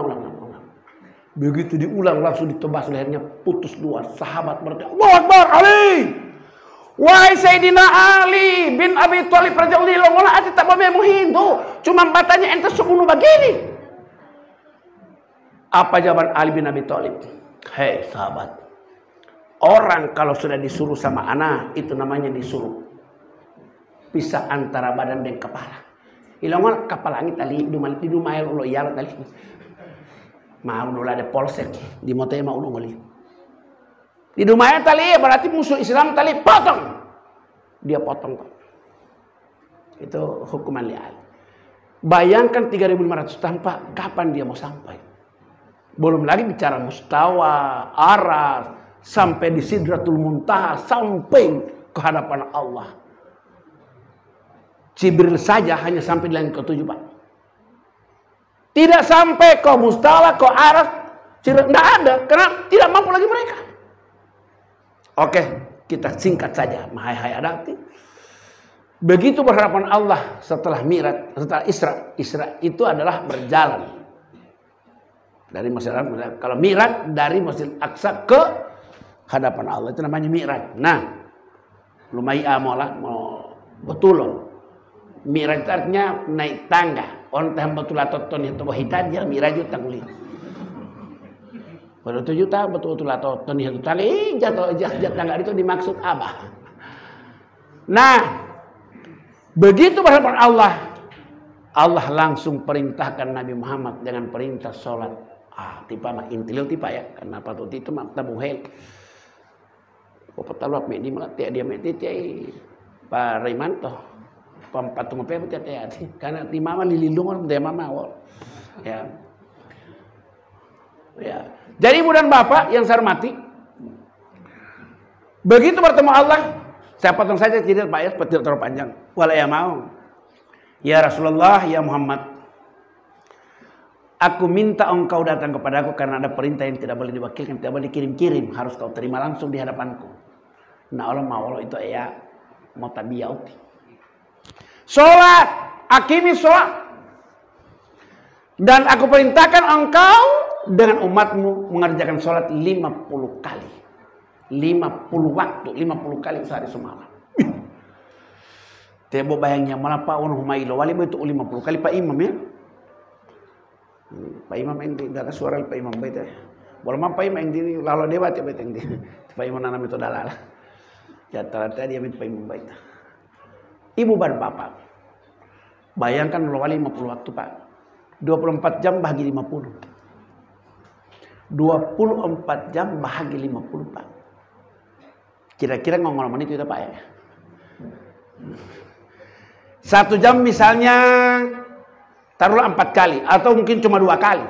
Begitu diulang langsung ditebas lehernya putus dua. Sahabat berkata, Allahu Akbar Ali. Wahai Sayyidina Ali bin Abi Thalib radhiyallahu anhu, ati tak boleh Hindu. Cuma batanya ente sebunuh begini. Apa jawaban Ali bin Abi Thalib? Hei sahabat. Orang kalau sudah disuruh sama anak itu namanya disuruh pisah antara badan dan kepala. Ilongan kepala ini tali di rumah ulo yar tali. Mau dulu ada polsek di motornya mau ngoli. Di rumahnya tali berarti musuh Islam tali potong. Dia potong Pak. Itu hukuman li'al. Bayangkan 3.500 tahun Pak, kapan dia mau sampai? Belum lagi bicara mustawa, aras, sampai di Sidratul Muntaha, sampai ke hadapan Allah. Jibril saja hanya sampai di langit ke-7 Pak. Tidak sampai ke mustawa, ke aras, tidak ada, karena tidak mampu lagi mereka. Oke, kita singkat saja. Mahai adati. Begitu berharapan Allah setelah Mi'raj, setelah Isra. Isra itu adalah berjalan. Dari Masjid Al-Aqsa. Kalau Mi'raj dari Masjid Al-Aqsa ke hadapan Allah. Itu namanya mi'raj. Nah, lumayan mau betul loh. Mi'raj artinya naik tangga. On tahun betul atau ton itu wahitan dia mi'raj itu tangli. Pada 7 tahun betul atau ton itu tangli jatuh tangga itu dimaksud abah. Nah, begitu berhadapan Allah, Allah langsung perintahkan Nabi Muhammad dengan perintah sholat. Tipa mah intilio tipa ya, karena apa tuh itu mah tabuhel. Pepetaluap me di melatih dia me tiai Pak Raimanto. Pampatung pe tiati karena di mama lilindung dia mama wol. Ya. Ya. Jadi ibu dan bapak yang saya hormati, begitu bertemu Allah, saya potong saja cerita Pak ya, seperti terlalu panjang. Wala ya mau. Ya Rasulullah, ya Muhammad, aku minta engkau datang kepadaku karena ada perintah yang tidak boleh diwakilkan, tidak boleh dikirim-kirim, harus kau terima langsung di hadapanku. Nah Allah mau itu ya mau tabiyauti. Sholat, akimi sholat. Dan aku perintahkan engkau dengan umatmu mengerjakan sholat 50 kali. 50 waktu, 50 kali sehari semalam. Tebo bayangnya malah Pak Wan Humailo wali itu 50 kali Pak Imam ya. Pak Imam yang tidak ada suara Pak Imam baita. Boleh Pak Imam yang di lalu dewa tiap yang di Pak Imam nanam itu dalal. Ya ternyata dia minta Pak Imam baita. Ibu dan bapak, bayangkan wali 50 waktu Pak. 24 jam bahagi 50. 24 jam bahagi 50 Pak. Kira-kira ngomong menit itu Pak ya. 1 jam misalnya taruhlah 4 kali atau mungkin cuma 2 kali.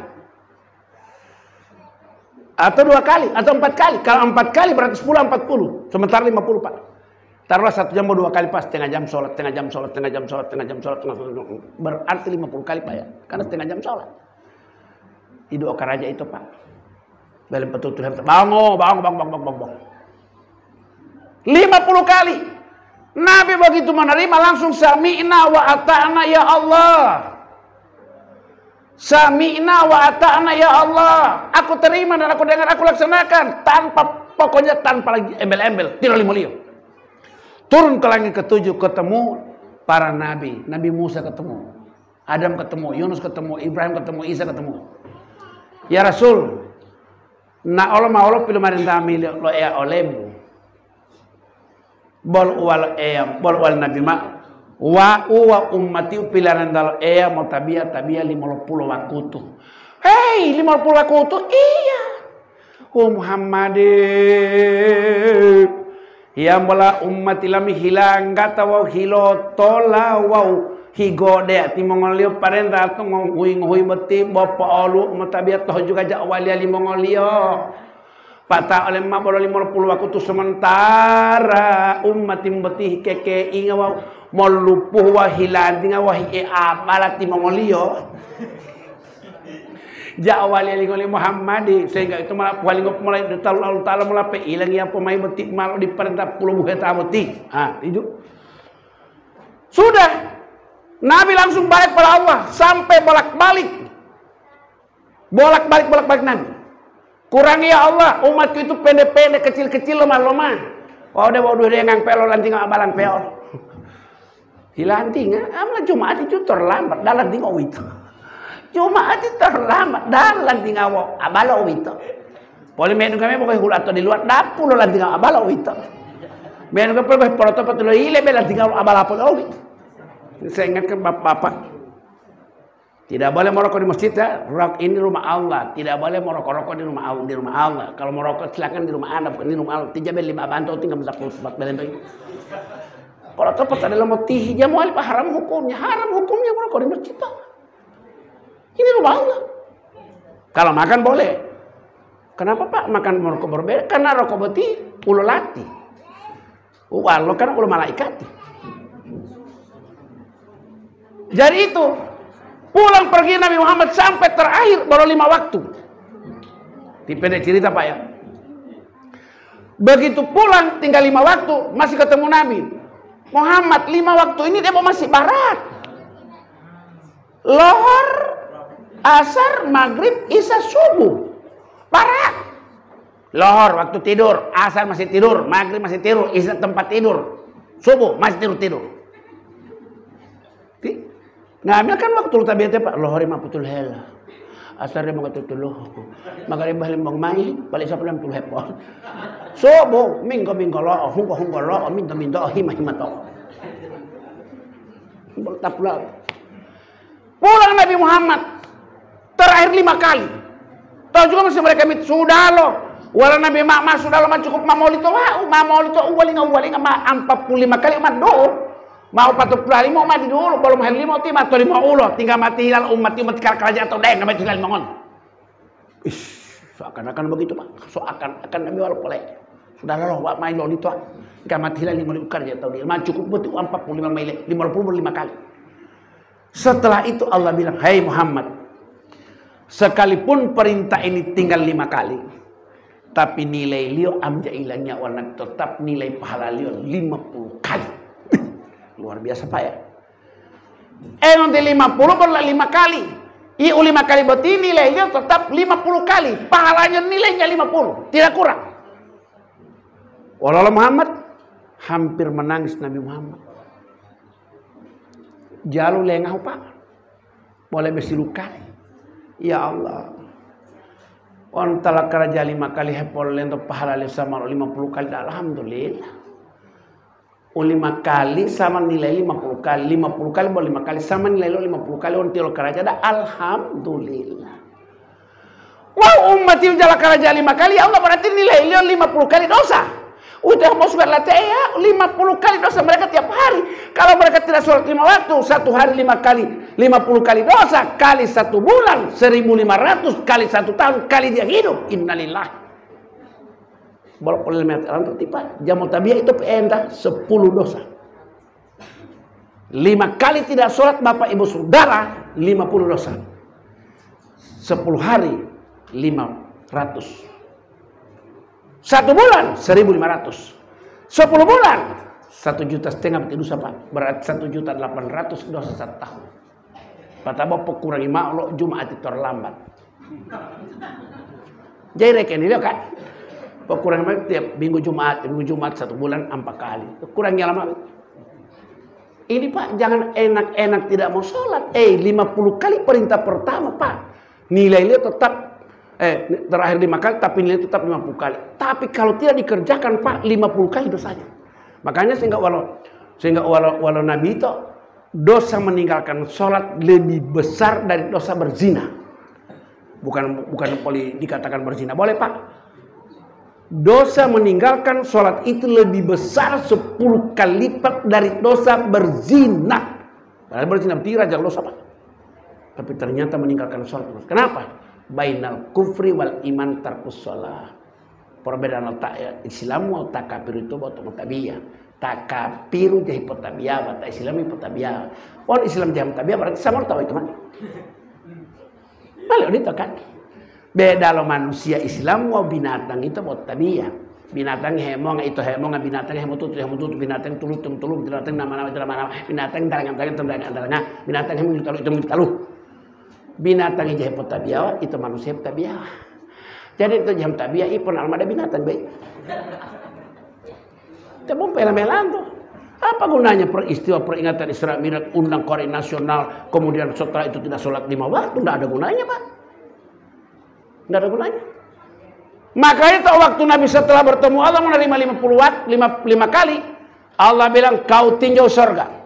Atau 2 kali atau 4 kali. Kalau 4 kali berarti 10 40. Sementara 50 Pak. Taruhlah 1 jam mau 2 kali Pak, setengah jam sholat, setengah jam sholat, setengah jam sholat, setengah jam sholat, berarti 50 kali Pak ya. Karena setengah jam sholat. Itu okar aja itu Pak. Balik betul-betul bangun. 50 kali. Nabi begitu menerima langsung sami'na wa ata'na ya Allah. Sami'na wa ata'na ya Allah. Aku terima dan aku dengar, aku laksanakan. Pokoknya tanpa lagi embel-embel. Tidak limu-liu. Turun ke langit ke-7 ketemu para nabi. Nabi Musa ketemu. Adam ketemu. Yunus ketemu. Ibrahim ketemu. Isa ketemu. Ya Rasul. Na Allah ma Allah pilih marintah milih lo ya olehmu. Bol wal nabi ma wa ummati pilihan dal mau tabia 50 wakutu. Hei 50 wakutu iya. Muhammad yang bola ummati lami hilang gata wau hilotola wau higode ti mongolio parenta tu ngui beti bapa alu matabia toh juga jak wali ali mongolio. Patah oleh mak bola 50 waktu sementara umat timbeti keke inga wa molupuh wa hilandi nga wa abalati mongolio ja wali ali Muhammad sehingga itu malah wali mulai Allah taala mulai pe ilang yang pemain beti malu diperintah 10 heta beti itu sudah Nabi langsung balik pada Allah sampai bolak-balik Nabi. Kurangi ya Allah, umatku itu pendek-pendek, kecil-kecil, lemah-lemah. Udah dia ngang pelol lanting abalan peol. Hilanting, amla Jumaat itu terlambat dalam tinggal itu. Jumaat itu terlambat dalam tinggal abala itu. Boleh menu kami pokoknya hulat di luar dapur lanting abala itu. Menu kami pokoknya protokol itu ile bela tinggal abala pun itu. Saya ingatkan bapak-bapak. Tidak boleh merokok di masjid ya. Ini rumah Allah. Tidak boleh merokok di rumah Allah. Kalau merokok silakan di rumah Anda, bukan di rumah Allah. Tiga beli bantu tinggal bisa sebat belen itu. Kalau tepat adalah motif jamu alif haram hukumnya merokok di masjid. Ini rumah Allah. Kalau makan boleh. Kenapa Pak makan merokok berbeda? Karena rokok beti ulo lati. Allah kan ulo malaikat. Jadi itu pulang pergi Nabi Muhammad sampai terakhir baru 5 waktu. Dipendek cerita Pak ya. Begitu pulang tinggal 5 waktu masih ketemu Nabi Muhammad 5 waktu ini dia mau masih barat. Lohor, asar, maghrib, isya, subuh. Barat. Lohor waktu tidur, asar masih tidur, maghrib masih tidur, isya tempat tidur, subuh masih tidur. Ngambil kan waktu tabiatnya Pak, lohor imam betul hela. Asar dia mengatur loh. Maghrib balik bang mai, balik siapa lam tul hepon. Subuh minggu lo, hunggo lo, minta hima to. Tak pulang. Pulang Nabi Muhammad terakhir 5 kali. Tahu juga masih mereka mit sudah lo. Wala Nabi Muhammad sudah lo cukup mamolito uwaling 45 kali umat doa. Mau 40 hari mau mati dulu, belum hari 5 ti mati 5 ulo, tinggal mati hilal umat kerajaan atau daeng mati hilal mangon. Seakan-akan begitu Pak. Seakan-akan Nabi wala boleh. Sudah lo main lo itu. Tinggal mati hilal 5 kerja atau dia. Cukup betul 45 mail 55 kali. Setelah itu Allah bilang, "Hai Muhammad, sekalipun perintah ini tinggal 5 kali, tapi nilai liu amja ilangnya warna tetap nilai pahala liu 50 kali." Luar biasa Pak ya. Nanti 50 berlah 5 kali. 5 kali berarti nilainya tetap 50 kali. Pahalanya nilainya 50. Tidak kurang. Walau Muhammad hampir menangis Nabi Muhammad. Jalu lengah Pak. Boleh bersilukan. Ya Allah. Ontala kerja 5 kali hepol lento pahala sama 50 kali. Alhamdulillah. 5 kali sama nilai 50 kali. 50 kali boleh 5 kali sama nilai 50 kali. Ontilo kerja ada. Alhamdulillah. Wow umat yang jalan kerja 5 kali. Ya Allah berarti nilai 50 kali dosa. Udah mau sholat latih ya 50 kali dosa mereka tiap hari. Kalau mereka tidak sholat 5 waktu, 1 hari 5 kali 50 kali dosa kali 1 bulan 1500 kali 1 tahun kali dia hidup. Innalillah. Boleh meter tertipa jamu tabiah itu penda 10 dosa. 5 kali tidak sholat Bapak Ibu Saudara 50 dosa. 10 hari 500. 1 bulan 1500. 10 bulan 1,5 juta berarti dosa Pak. Berarti 1.800.000 dosa 1 tahun. Kata Bapak kurangi makluk Jumat itu terlambat. Jadi reken ini kan. Kurang tiap minggu Jumat 1 bulan 4 kali. Kurangnya lama. Ini Pak jangan enak-enak tidak mau sholat. 50 kali perintah pertama Pak. Nilainya tetap terakhir 5 kali tapi nilai tetap 50 kali. Tapi kalau tidak dikerjakan Pak 50 kali dosanya. Makanya sehingga walau Nabi itu dosa meninggalkan sholat lebih besar dari dosa berzina. Bukan boleh dikatakan berzina. Boleh Pak. Dosa meninggalkan sholat itu lebih besar 10 kali lipat dari dosa berzina. Padahal berzina tidak dosa Pak. Tapi ternyata meninggalkan sholat. Kenapa? Bainal kufri wal iman tarkus sholat. Perbedaan letak Islam wa takabir itu buat mutabiyah. Takabiru jadi potabiyah, bata Islam itu potabiyah. Orang Islam jadi potabiyah berarti sama tahu itu mana? Malah itu kan. Beda lo manusia Islam wa binatang itu buat tabiah. Binatang hemong itu hemong, binatang hemutut binatang tulung binatang nama binatang darang binatang hemong itu talu. Binatang yang jadi tabiah itu manusia tabiah. Jadi itu jam tabiah itu pun ada binatang baik. Tepung pelan-pelan tuh. Apa gunanya peristiwa peringatan Isra Mi'raj undang Korea nasional kemudian setelah itu tidak sholat 5 waktu? Tidak ada gunanya Pak. Tidak ada gunanya. Makanya itu waktu Nabi setelah bertemu Allah menerima 50 watt 5 kali. Allah bilang kau tinjau surga.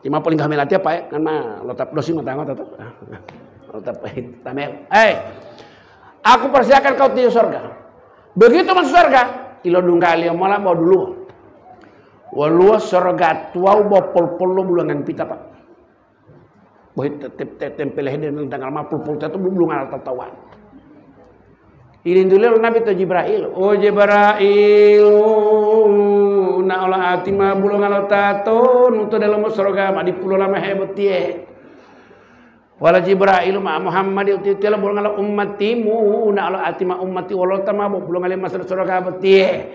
50 kami latih apa ya? Karena lotap dosi matang tetap. Lotap tamel. Aku persiapkan kau tinjau surga. Begitu masuk surga, ilo dungkali malah bawa dulu. Walua surga tuau bawa pol-pol bulangan pita Pak. Bohit tempel hedin tanggal 50 itu belum ada tatawan. Ini dulu Nabi itu Jibril. Oh Jibril, na olah hati mah bulungan lo tato, nuto dalam surga mah di pulau lama hebat dia. Wala Jibril mah Muhammad itu tiada bulungan lo ummatimu, na olah hati mah ummati walau tamah bulungan lima surga hebat dia.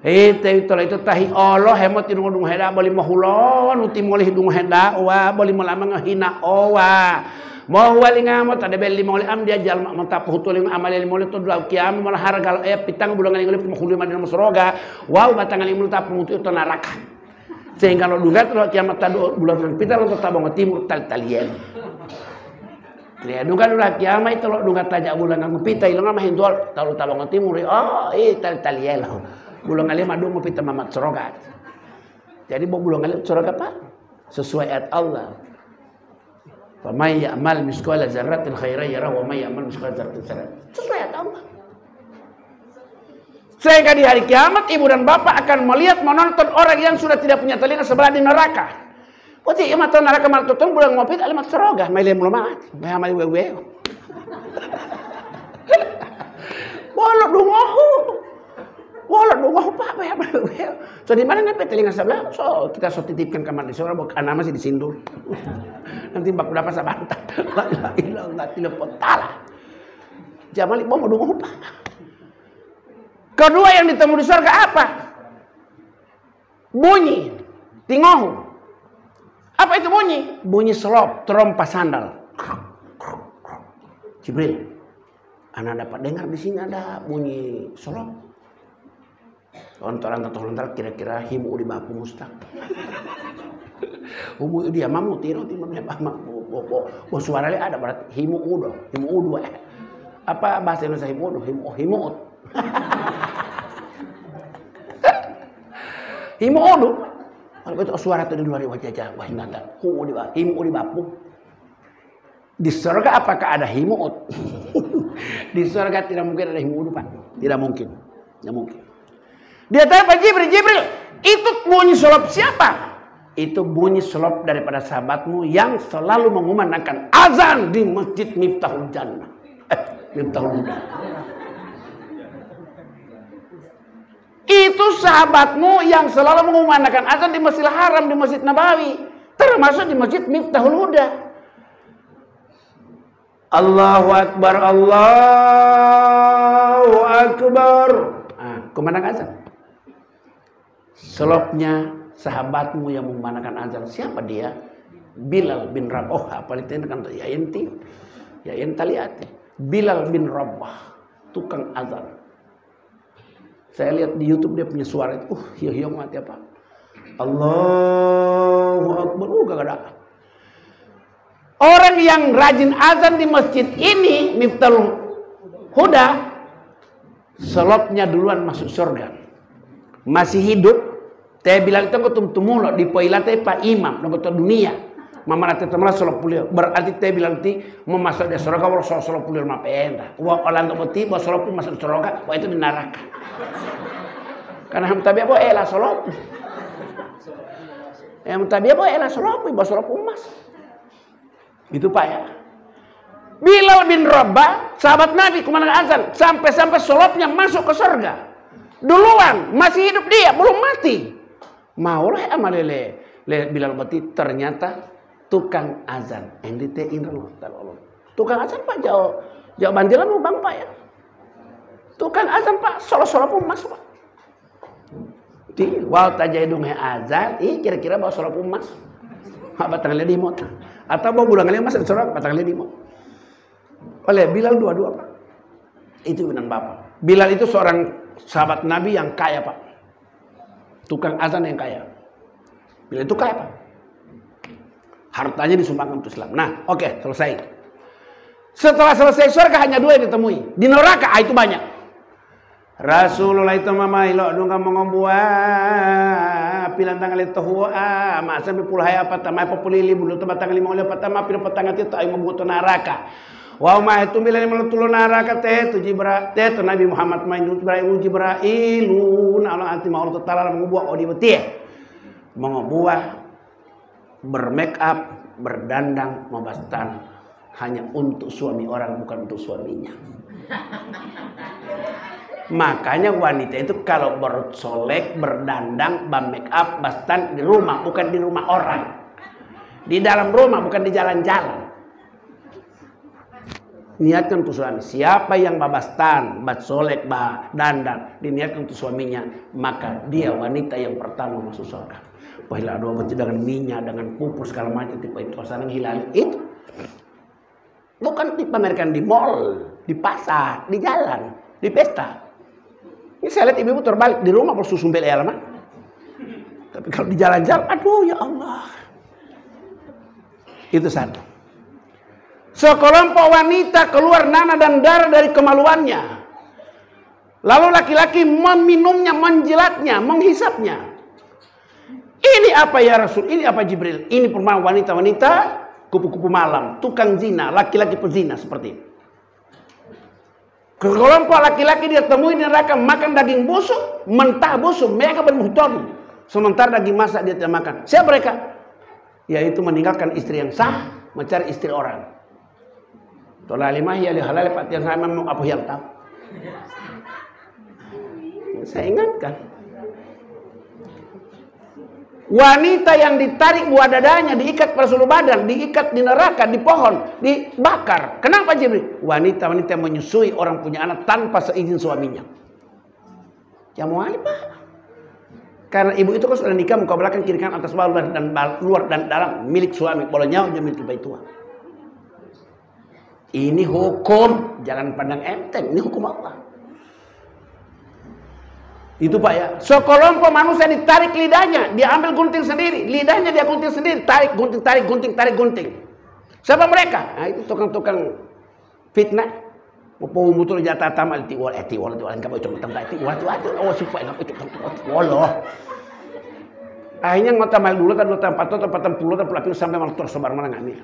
Itu tahi Allah hemat hidung heda boleh mahulon, uti boleh hidung heda, boleh melamang hina owa. Mo wali ngamot ada belli mo am dia jal mo tap hutuling amal mo to dua kiam mo hargal pitang bulan ngali mo khulu madina musroga wow batang ngali mo tap mutu to naraka sehingga lo dugat lo kiamat tadu bulan pital lo tabang timur tal-talien ya dugat lo kiamat itu lo dugat tajak bulan nang pita ilong mah hindol talu tabang timur oh tal-talien lo bulan ngali madu mo pita mamat soroga jadi bo bulan ngali soroga apa sesuai ayat Allah. Famay ya'mal misqala dzarratin khairan yarah wa may ya'mal misqala dzarratin syarran. Sesuai ayat Allah. Sehingga di hari kiamat ibu dan bapak akan melihat menonton orang yang sudah tidak punya telinga sebelah di neraka. Poti imat neraka martutun bulan ngopit alimat seroga may lem lumaat. May amal wewe. Bolok dungohu. Bolok dungohu Pak may amal wewe. So di mana nih telinga sebelah? So kita titipkan kamar di surga bok ana masih disindul. Nanti bak dapat sabanta. La ilaha illallah telepon tala. Jamali bom dungohu Pak. Kedua yang ditemu di surga apa? Bunyi tingohu. Apa itu bunyi? Bunyi selop, trompa sandal. Jibril, Anda dapat dengar di sini ada bunyi selop. Lontaran kira-kira himu di bapu mustak. Umu dia mamu tiro timamnya mamu. Bo suaranya ada berarti himu udo. Apa bahasa Indonesia himu udo? Himu ud. Himu udo. Kalau itu suara itu di luar wajah wah nanda. Himu di bapu. Di surga apakah ada himu ud? Di surga tidak mungkin ada himu udo Pak. Tidak mungkin. Dia tanya Pak Jibril, itu bunyi selop siapa? Itu bunyi selop daripada sahabatmu yang selalu mengumandangkan azan di masjid Miftahul Jannah. Miftahul Huda. Itu sahabatmu yang selalu mengumandangkan azan di Masjidil Haram, di Masjid Nabawi, termasuk di Masjid Miftahul Huda. Allahu Akbar, Allahu Akbar. Kumandang azan. Selopnya sahabatmu yang memandangkan azan siapa dia? Bilal bin Rabah. Apa itu kan ya inti lihat. Bilal bin Rabah, tukang azan. Saya lihat di YouTube dia punya suara itu, hiyo mati apa? Allahu Akbar, gak ada. Orang yang rajin azan di masjid ini, Miftahul Huda, selopnya duluan masuk surga. Masih hidup, teh bilang itu tum-tumulo di poilate Pak Imam, nongko dunia. Mama nate temala solo pulio. Berarti teh bilang ti mau masuk di surga walau solo pulio mah penda. Wa orang tu beti bawa solo pulio masuk surga, wah itu di neraka. Karena ham tabiat bawa elah solo. Ham tabiat bawa elah solo, bawa solo emas. Itu Pak ya. Bilal bin Rabah, sahabat Nabi komandan azan, sampai solopnya masuk ke surga. Duluan, masih hidup dia, belum mati. Maulah amalele Bilal beti ternyata tukang azan yang ditein tukang azan Pak jauh bandilan mau bang Pak ya. Tukang azan Pak solo pun masuk Pak. Ti wal tajaidung azan, kira-kira bawa solo pun mas. Batang ledi mot. Atau bawa bulan kali mas solo batang ledi mot. Oleh Bilal dua-dua Pak. Itu benar Bapak. Bilal itu seorang sahabat Nabi yang kaya Pak. Tukang azan yang kaya. Bilal itu kaya Pak. Hartanya disumbangkan untuk Islam. Nah, oke, selesai. Setelah selesai surga hanya dua yang ditemui. Di neraka itu banyak. Rasulullah itu mamai lo dunga mengombuah pilan tanggal itu huwa masa bipul haya patama populili bulu tempat tanggal 5 oleh patama pil patanga itu ayo membuat neraka. Wa ma itu bilang melutulun neraka teh tu Jibril teh tu Nabi Muhammad main Jibrailun Allah anti mau taala mengubuah odi beti. Mengubuah bermake up, berdandang, membastan hanya untuk suami orang bukan untuk suaminya. Makanya wanita itu kalau bersolek, berdandang, bermake up, bastan di rumah bukan di rumah orang. Di dalam rumah bukan di jalan-jalan. Niatkan untuk suami. Siapa yang babastan, batsolek, dandang diniatkan untuk suaminya, maka dia wanita yang pertama masuk surga. Wahila dua benci dengan minyak, dengan pupus segala macam tipe itu sanang hilal itu. kan dipamerkan di mall, di pasar, di jalan, di pesta. Ini saya lihat ibu-ibu terbalik di rumah kalau susu beli alamat. Tapi kalau di jalan-jalan, aduh ya Allah. Itu satu. Sekelompok wanita keluar nanah dan darah dari kemaluannya. Lalu laki-laki meminumnya, menjilatnya, menghisapnya. Ini apa ya Rasul? Ini apa Jibril? Ini perumpamaan wanita-wanita kupu-kupu malam, tukang zina, laki-laki pezina seperti ini. Kelompok laki-laki dia temui di neraka makan daging busuk, mentah busuk, mereka bermuhton. Sementara daging masak dia tidak makan. Siapa mereka? Yaitu meninggalkan istri yang sah, mencari istri orang. Tolak lima ya halal pak yang saya memang apa yang tahu. Saya ingatkan. Wanita yang ditarik buah dadanya, diikat pada seluruh badan, diikat di neraka, di pohon, dibakar. Kenapa Jibril? Wanita-wanita yang menyusui orang punya anak tanpa seizin suaminya. Ya mau apa? Pak? Karena ibu itu kan sudah nikah muka belakang kiri kanan atas bawah dan luar dan dalam milik suami. Boleh nyawa dia milik bayi tua. Ini hukum, jangan pandang enteng. Ini hukum Allah. Itu Pak ya. Sekelompok manusia ditarik lidahnya, dia ambil gunting sendiri, lidahnya dia gunting sendiri, tarik gunting, tarik gunting, tarik gunting. Siapa mereka? Nah, itu tukang-tukang fitnah. Mau mutul jatah tamal tiwal enggak mau coba tembak tiwal oh supaya enggak itu wallah. Akhirnya ngotamal dulu kan 40 pelapis sampai mal tersebar mana ngani.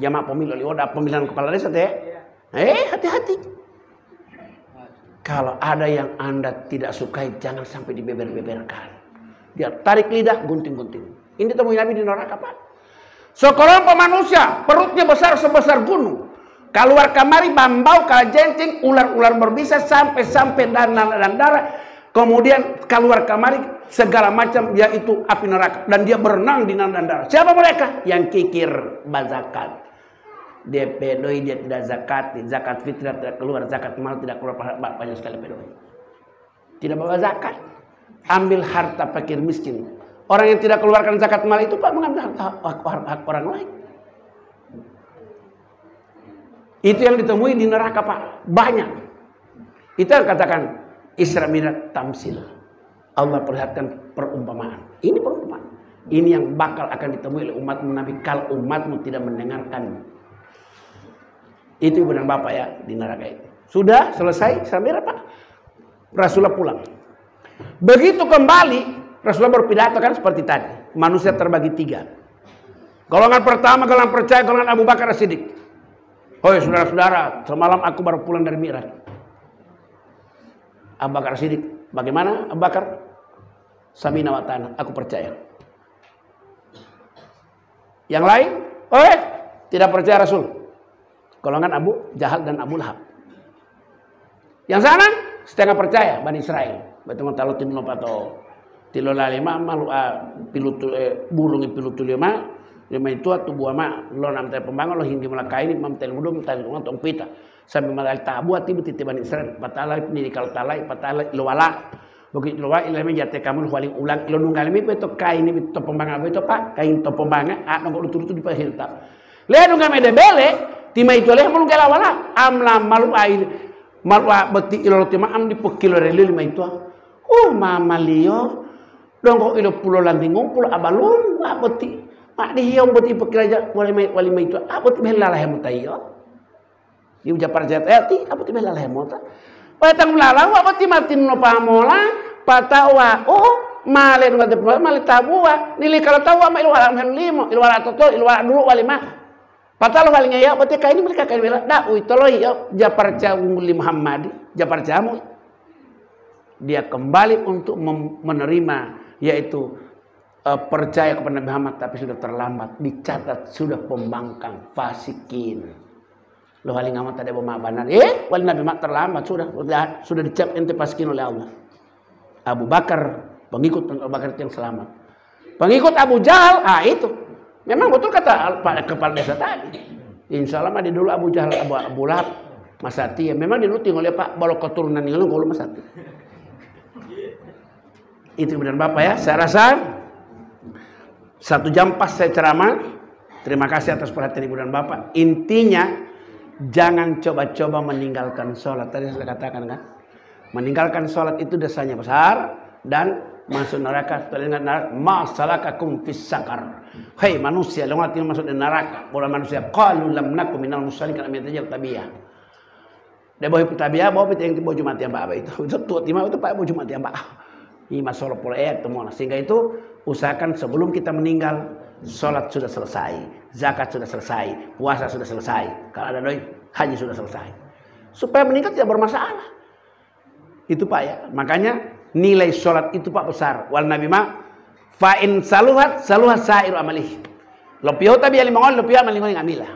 Jamaah pemilu ada pemilihan kepala desa teh. Hati-hati. Kalau ada yang Anda tidak sukai, jangan sampai dibeber-beberkan. Dia tarik lidah, gunting-gunting. Ini temui Nabi di neraka, Pak. Sekelompok manusia, perutnya besar sebesar gunung. Keluar kamari, bambau, kalajencing, ular-ular berbisa, sampai dan darah. Kemudian keluar kamari, segala macam, yaitu api neraka. Dan dia berenang di dan darah. Siapa mereka? Yang kikir bazakat. Dia pedoi, dia tidak zakat, zakat fitrah tidak keluar, zakat mal tidak keluar, banyak sekali pedoi. Tidak bawa zakat, ambil harta fakir miskin. Orang yang tidak keluarkan zakat mal itu Pak mengambil harta hak orang lain. Itu yang ditemui di neraka Pak, banyak. Itu yang katakan Isra Mi'raj tamsil. Allah perlihatkan perumpamaan. Ini perumpamaan. Ini yang bakal akan ditemui oleh umatmu Nabi kalau umatmu tidak mendengarkan. Itu ibu dan bapak ya di neraka itu. Sudah selesai Isra Mi'raj Pak. Rasulullah pulang. Begitu kembali Rasulullah berpidato kan seperti tadi. Manusia terbagi 3. Golongan pertama golongan percaya, golongan Abu Bakar As-Siddiq. Hoi saudara-saudara, semalam aku baru pulang dari Mi'raj. Abu Bakar As-Siddiq. Bagaimana Abu Bakar? Samina wa ta'ana, aku percaya. Yang lain? Tidak percaya Rasul. Golongan Abu Jahal dan Abu Lahab. Yang sana setengah percaya Bani Israel. Betul tahu timno pato tilola lima malu pilutu burung pilutu lima itu atau buah mak lo nam teh pembangun lo hindi melakai ini mam tel mudum tel ngotong pita sampai magal tabu ati beti Bani Israel patala ini kalau talai patala lo wala begitu lo wa ilame jate kamu paling ulang lo nunggal mi beto kain ini beto pembangun beto Pak kain to pembangun nongko lutu di pahilta le nunggal mede bele tima itu leh mulung kala wala amla malu air malu beti ilo tima am di pekilo reli lima itu mama liyo dongko ilo pulo lanti ngumpul abalung beti mak dihiong beti pekiraja wali mai itu beti belalah hemutayo di ujar percaya ti beti belalah hemuta patang lalang beti matin no pamola patawa male ngate male tabua nili kalau tawa ma ilo alam hen limo ilo ala toto ilo ala dulu wali mah patalo wali ngaya beti kaini mereka kaini bela da uitolo yo japar caunguli Muhammad japar jamu dia kembali untuk menerima yaitu percaya kepada Nabi Muhammad tapi sudah terlambat dicatat sudah pembangkang fasikin lo wali ngamat ada pemahaman wali Nabi Muhammad terlambat sudah dicap ente fasikin oleh Allah. Abu Bakar pengikut Abu Bakar yang selamat, pengikut Abu Jahal itu memang betul kata kepala desa tadi insya Allah di dulu Abu Jahal Abu Lahab masati ya memang dulu tinggal ya Pak baru keturunan ini kalau masati. Itu benar Bapak ya, saya rasa 1 jam pas saya ceramah. Terima kasih atas perhatian Ibu dan Bapak. Intinya Jangan coba-coba meninggalkan sholat. Tadi saya katakan kan, meninggalkan sholat itu dosanya besar dan masuk neraka. Teringat neraka, ma salakakum fis sakar. Hei manusia, lu ngerti masuk di neraka? Bola manusia, qalu lam nakum minal musallin kami tajal tabiyah. Dia bawa tabiyah, bawa yang tiba Jumat yang apa itu. Itu tuh timah itu Pak Jumat yang apa. Ini masalah proyek teman. Sehingga itu usahakan sebelum kita meninggal, sholat sudah selesai, zakat sudah selesai, puasa sudah selesai, kalau ada doi, haji sudah selesai, supaya meninggal tidak bermasalah. Itu Pak ya. Makanya nilai sholat itu Pak besar. Wal nabi ma fa in saluhat sairu amalih. Lopiho tabi alimangol lopiho amalingol ngamilah.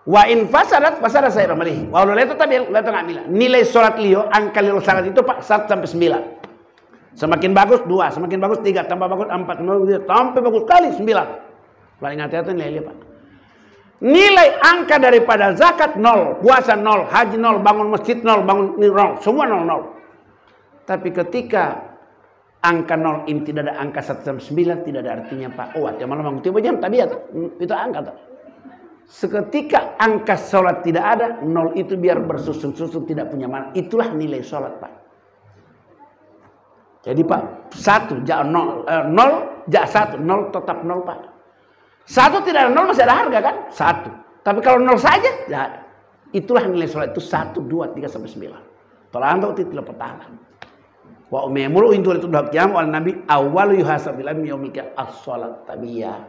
Wa in fasadat sairu amalih. Wa lo leto tabi leto ngamilah. Nilai sholat liyo angka liyo sholat itu Pak 1 sampai 9. Semakin bagus 2, semakin bagus 3, tambah bagus 4, sampai bagus kali 9. Paling hati-hati nilai Pak. Nilai angka daripada zakat 0, puasa 0, haji 0, bangun masjid 0, bangun 0, semua 0. Tapi ketika angka 0 ini tidak ada angka 1 sampai 9 tidak ada artinya Pak. Oh, ya malam bangun tiba jam tabiat itu angka tuh. Seketika angka sholat tidak ada, 0 itu biar bersusun-susun tidak punya makna. Itulah nilai sholat Pak. Jadi Pak, 1 jak 0, 0 jak 1, 0 tetap 0 Pak. 1 tidak ada 0 masih ada harga kan? 1. Tapi kalau 0 saja, tidak ada. Itulah nilai sholat itu 1, 2, 3 sampai 9. Tolong anda tidak petahana. Wa umemul intul itu dah kiam wal nabi awal yuhasab bilam yaumil qiyamah as-salat tabiyah.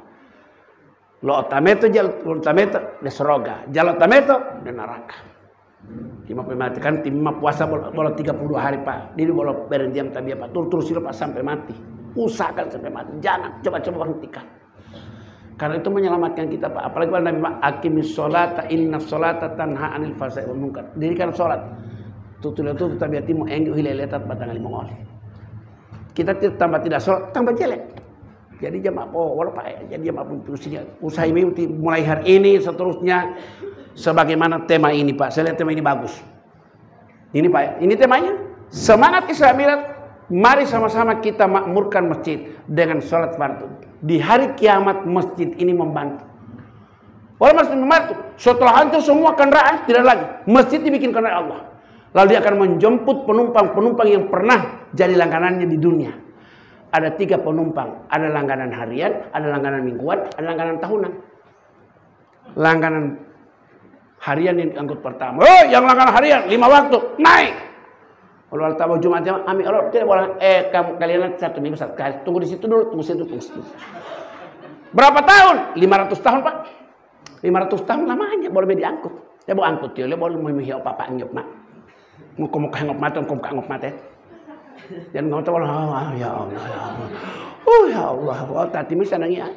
Lo tameto jal tameto de seroga, jalo tameto de neraka. Cuma mematikan timma puasa bola 32 hari Pak. Ini bola berdiam tabiyah Pak. Terus Pak sampai mati. Usahakan sampai mati. Jangan coba-coba hentikan. Karena itu menyelamatkan kita Pak. Apalagi kalau Nabi aqimis sholata inna sholata tanha anil fahsya'i wal munkar. Dirikan sholat. Tutul itu tabiatimu enggu hileletat batang limongol. Kita tambah tidak sholat, tambah jelek. Jadi jamaah power Pak. Jadi jamaah fungsinya. Usaha ini mulai hari ini seterusnya sebagaimana tema ini Pak. Saya lihat tema ini bagus. Ini Pak. Ini temanya semangat Islamiat. Mari sama-sama kita makmurkan masjid dengan sholat fardu. Di hari kiamat masjid ini membantu. Orang masjid membantu. Setelah hancur semua kendaraan tidak lagi. Masjid dibikinkan oleh Allah. Lalu dia akan menjemput penumpang-penumpang yang pernah jadi langganannya di dunia. Ada 3 penumpang. Ada langganan harian, ada langganan mingguan, ada langganan tahunan. Langganan harian yang diangkut pertama. Oh, yang langganan harian 5 waktu naik. Kalau tahu Jumatnya, ami Allah tidak boleh. Kamu kalian 1 minggu 1 kali. Tunggu di situ dulu, tunggu situ. Berapa tahun? 500 tahun Pak. 500 tahun lamanya boleh diangkut. Dia boleh angkut dia boleh memihau papa nyop mak. Muka ngop mata, muka ngop mata. Dan ngau tahu ya Allah. Oh ya Allah. Oh tadi misalnya nangis.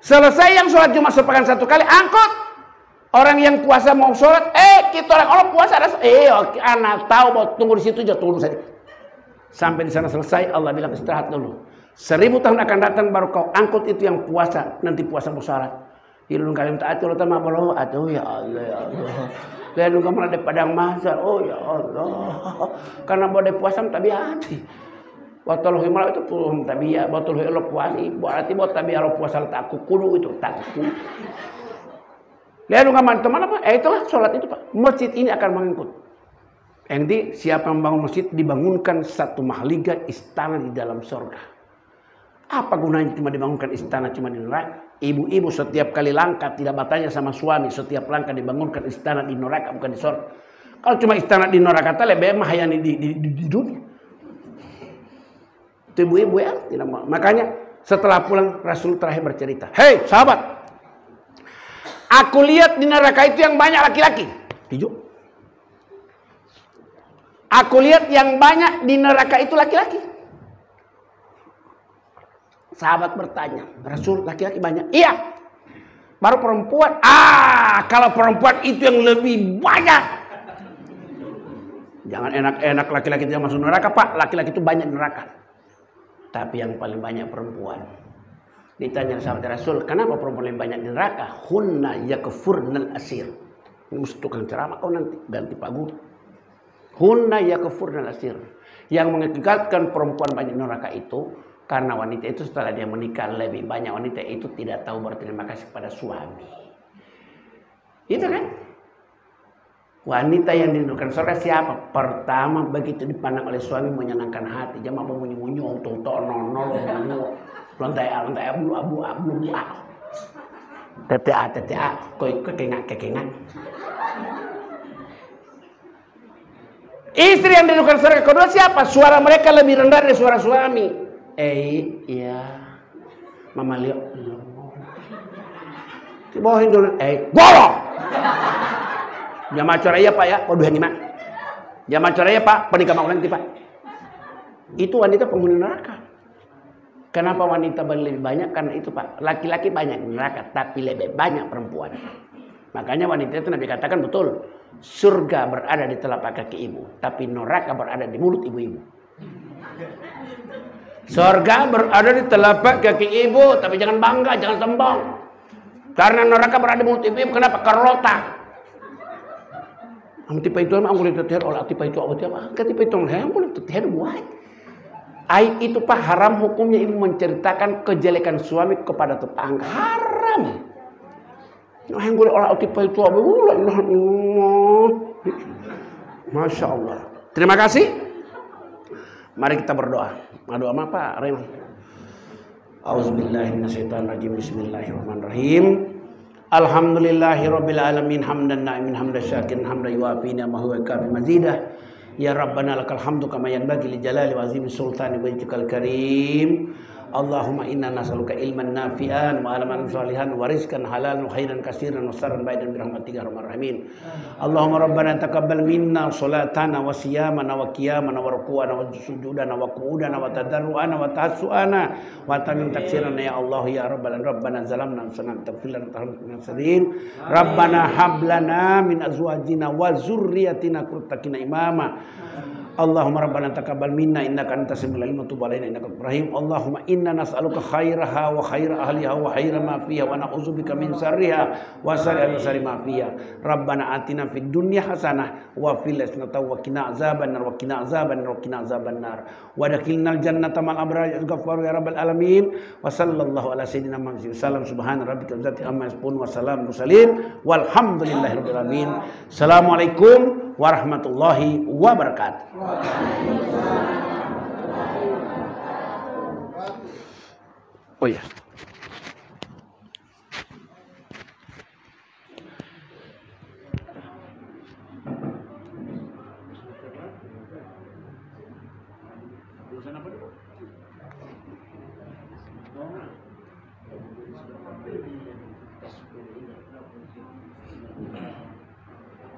Selesai yang sholat Jumat sepekan 1 kali angkut. Orang yang puasa mau sholat, kita orang puasa ada, anak tahu mau tunggu di situ aja tunggu saja. Sampai di sana selesai, Allah bilang istirahat dulu. 1000 tahun akan datang baru kau angkut itu yang puasa, nanti puasa mau sholat. Ilmu kalian taat Allah taala bolo atuh ya Allah ya Allah. Lalu kamu ada padang mahsyar, oh ya Allah. Karena boleh puasa tabiati. Watul himal itu pun tabiat, watul himal puasa, berarti buat tabiat puasa tak kudu itu tak kudu. Lihat teman-teman apa? Itulah sholat itu Pak. Masjid ini akan mengikut. Nanti siapa yang membangun masjid dibangunkan satu mahliga istana di dalam surga. Apa gunanya cuma dibangunkan istana cuma di neraka? Ibu-ibu setiap kali langkah tidak bertanya sama suami. Setiap langkah dibangunkan istana di neraka bukan di surga. Kalau cuma istana di neraka lebih mah yang di dunia. Itu ibu-ibu ya tidak mau. Makanya setelah pulang Rasul terakhir bercerita. Hei sahabat. Aku lihat di neraka itu yang banyak laki-laki. Tujuh. Aku lihat yang banyak di neraka itu laki-laki. Sahabat bertanya, Rasul laki-laki banyak? Iya. Baru perempuan? Kalau perempuan itu yang lebih banyak. Jangan enak-enak laki-laki tidak masuk neraka Pak. Laki-laki itu banyak di neraka. Tapi yang paling banyak perempuan. Ditanya sahabat Rasul, kenapa perempuan lebih banyak di neraka? Hunna yakfurnal asir. Ini mesti tukang ceramah kau nanti ganti Pak Guru. Hunna yakfurnal asir. Yang mengakibatkan perempuan banyak di neraka itu karena wanita itu setelah dia menikah lebih banyak wanita itu tidak tahu berterima kasih kepada suami. Itu kan? Wanita yang dirindukan surga siapa? Pertama begitu dipandang oleh suami menyenangkan hati. Jangan munyi-munyi, auto-auto, nonol, lantai abu, TTA, koi kekengak. Istri yang dirindukan surga kedua siapa? Suara mereka lebih rendah dari suara suami. Iya, Mama Leo. Dibawahin dulu, golong. Jamaah coraya Pak ya, waduh mak. Jamaah coraya Pak, penikah mau nanti Pak. Itu wanita penghuni neraka. Kenapa wanita lebih banyak? Karena itu Pak, laki-laki banyak di neraka, tapi lebih banyak perempuan. Makanya wanita itu Nabi katakan betul, surga berada di telapak kaki ibu, tapi neraka berada di mulut ibu-ibu. Surga berada di telapak kaki ibu, tapi jangan bangga, jangan sombong. Karena neraka berada di mulut ibu-ibu, kenapa? Kerota. Tipe itu ang boleh tertiar oleh tipe itu apa tiap tipe itu yang boleh tertiar buat. Aib itu Pak haram hukumnya ibu menceritakan kejelekan suami kepada tetangga haram. Yang boleh oleh tipe itu apa? Masya Allah. Terima kasih. Mari kita berdoa. Doa apa Pak Raymond? Auzubillahiminasyaitonirrajim. Bismillahirrahmanirrahim. Alhamdulillahirabbil alamin hamdan na'imin hamdan syakirin hamdan yuwafi ni'amahu wa yukafi mazidah. Ya Rabbana lakal hamdu kama yanbaghi li jalali wa azimi sultani wajhikal karim. Allahumma inna nas'aluka ilman nafi'an wa amalan shalihan wa rizqan halalan wa khairan katsiran wa sarran baidan bi rahmatika ya arhamar rahimin. Allahumma rabbana taqabbal minna salatana wa siyamana wa qiyamana wa ruku'ana wa sujudana wa qu'udana wa tadarruana wa tahassuana wa tamim taksirana ya Allah ya rabbal alamin. Rabbana zalamna anfusana taghfir lana tarhamna. Rabbana hab lana min azwajina wa dzurriyyatina qurrata imama. Allahumma rabbana taqabbal minna innaka antas samiul alim wa tub alaina innaka rahim. Allahumma inna nas'aluka khairaha wa khaira ahliha wa khaira ma fiha wa na'udzubika min syarriha wa syarri ma fiha. Rabbana atina fid dunya hasanah wa fil akhirati wa qina azabannar wa qina azabannar wa adkhilnal jannata ma'al abrar ya ghaffaru ya rabbal alamin. Wa sallallahu ala sayyidina Muhammad sallam subhana rabbika rabbil amma yasifun wa salamun mursalin walhamdulillahi rabbil alamin. Assalamualaikum warahmatullahi wabarakatuh. Oh ya.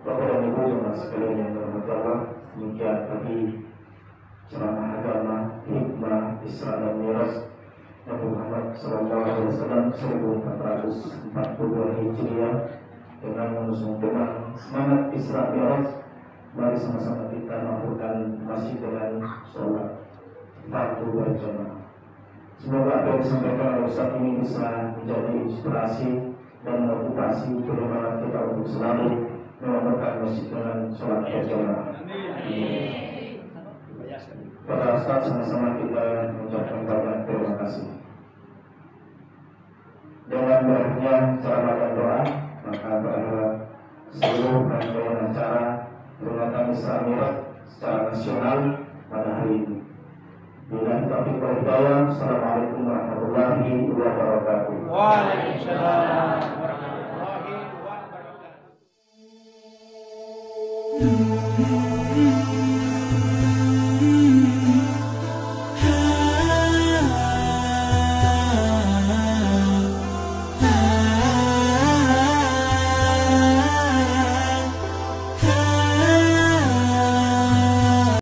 Bapak dan Ibu yang sekalian yang berbahagia, demikian tadi ceramah agama hikmah Isra dan Mi'raj Nabi Muhammad SAW 1442 Hijriah dengan mengusung tema semangat Isra Mi'raj. Mari sama-sama kita melakukan masjid dengan sholat fardu berjamaah. Semoga apa yang disampaikan oleh Ustaz ini bisa menjadi inspirasi dan motivasi bagaimana kita untuk selalu melakukan masjid dengan sholat berjamaah. Pada saat sama-sama kita mengucapkan banyak terima kasih. Dengan berakhirnya ceramah dan doa, maka berharap seluruh rangkaian acara peringatan Isra Mi'raj secara nasional pada hari ini. Bila taufiq wal hidayah. Assalamualaikum warahmatullahi wabarakatuh. Waalaikumsalam warahmatullahi wabarakatuh.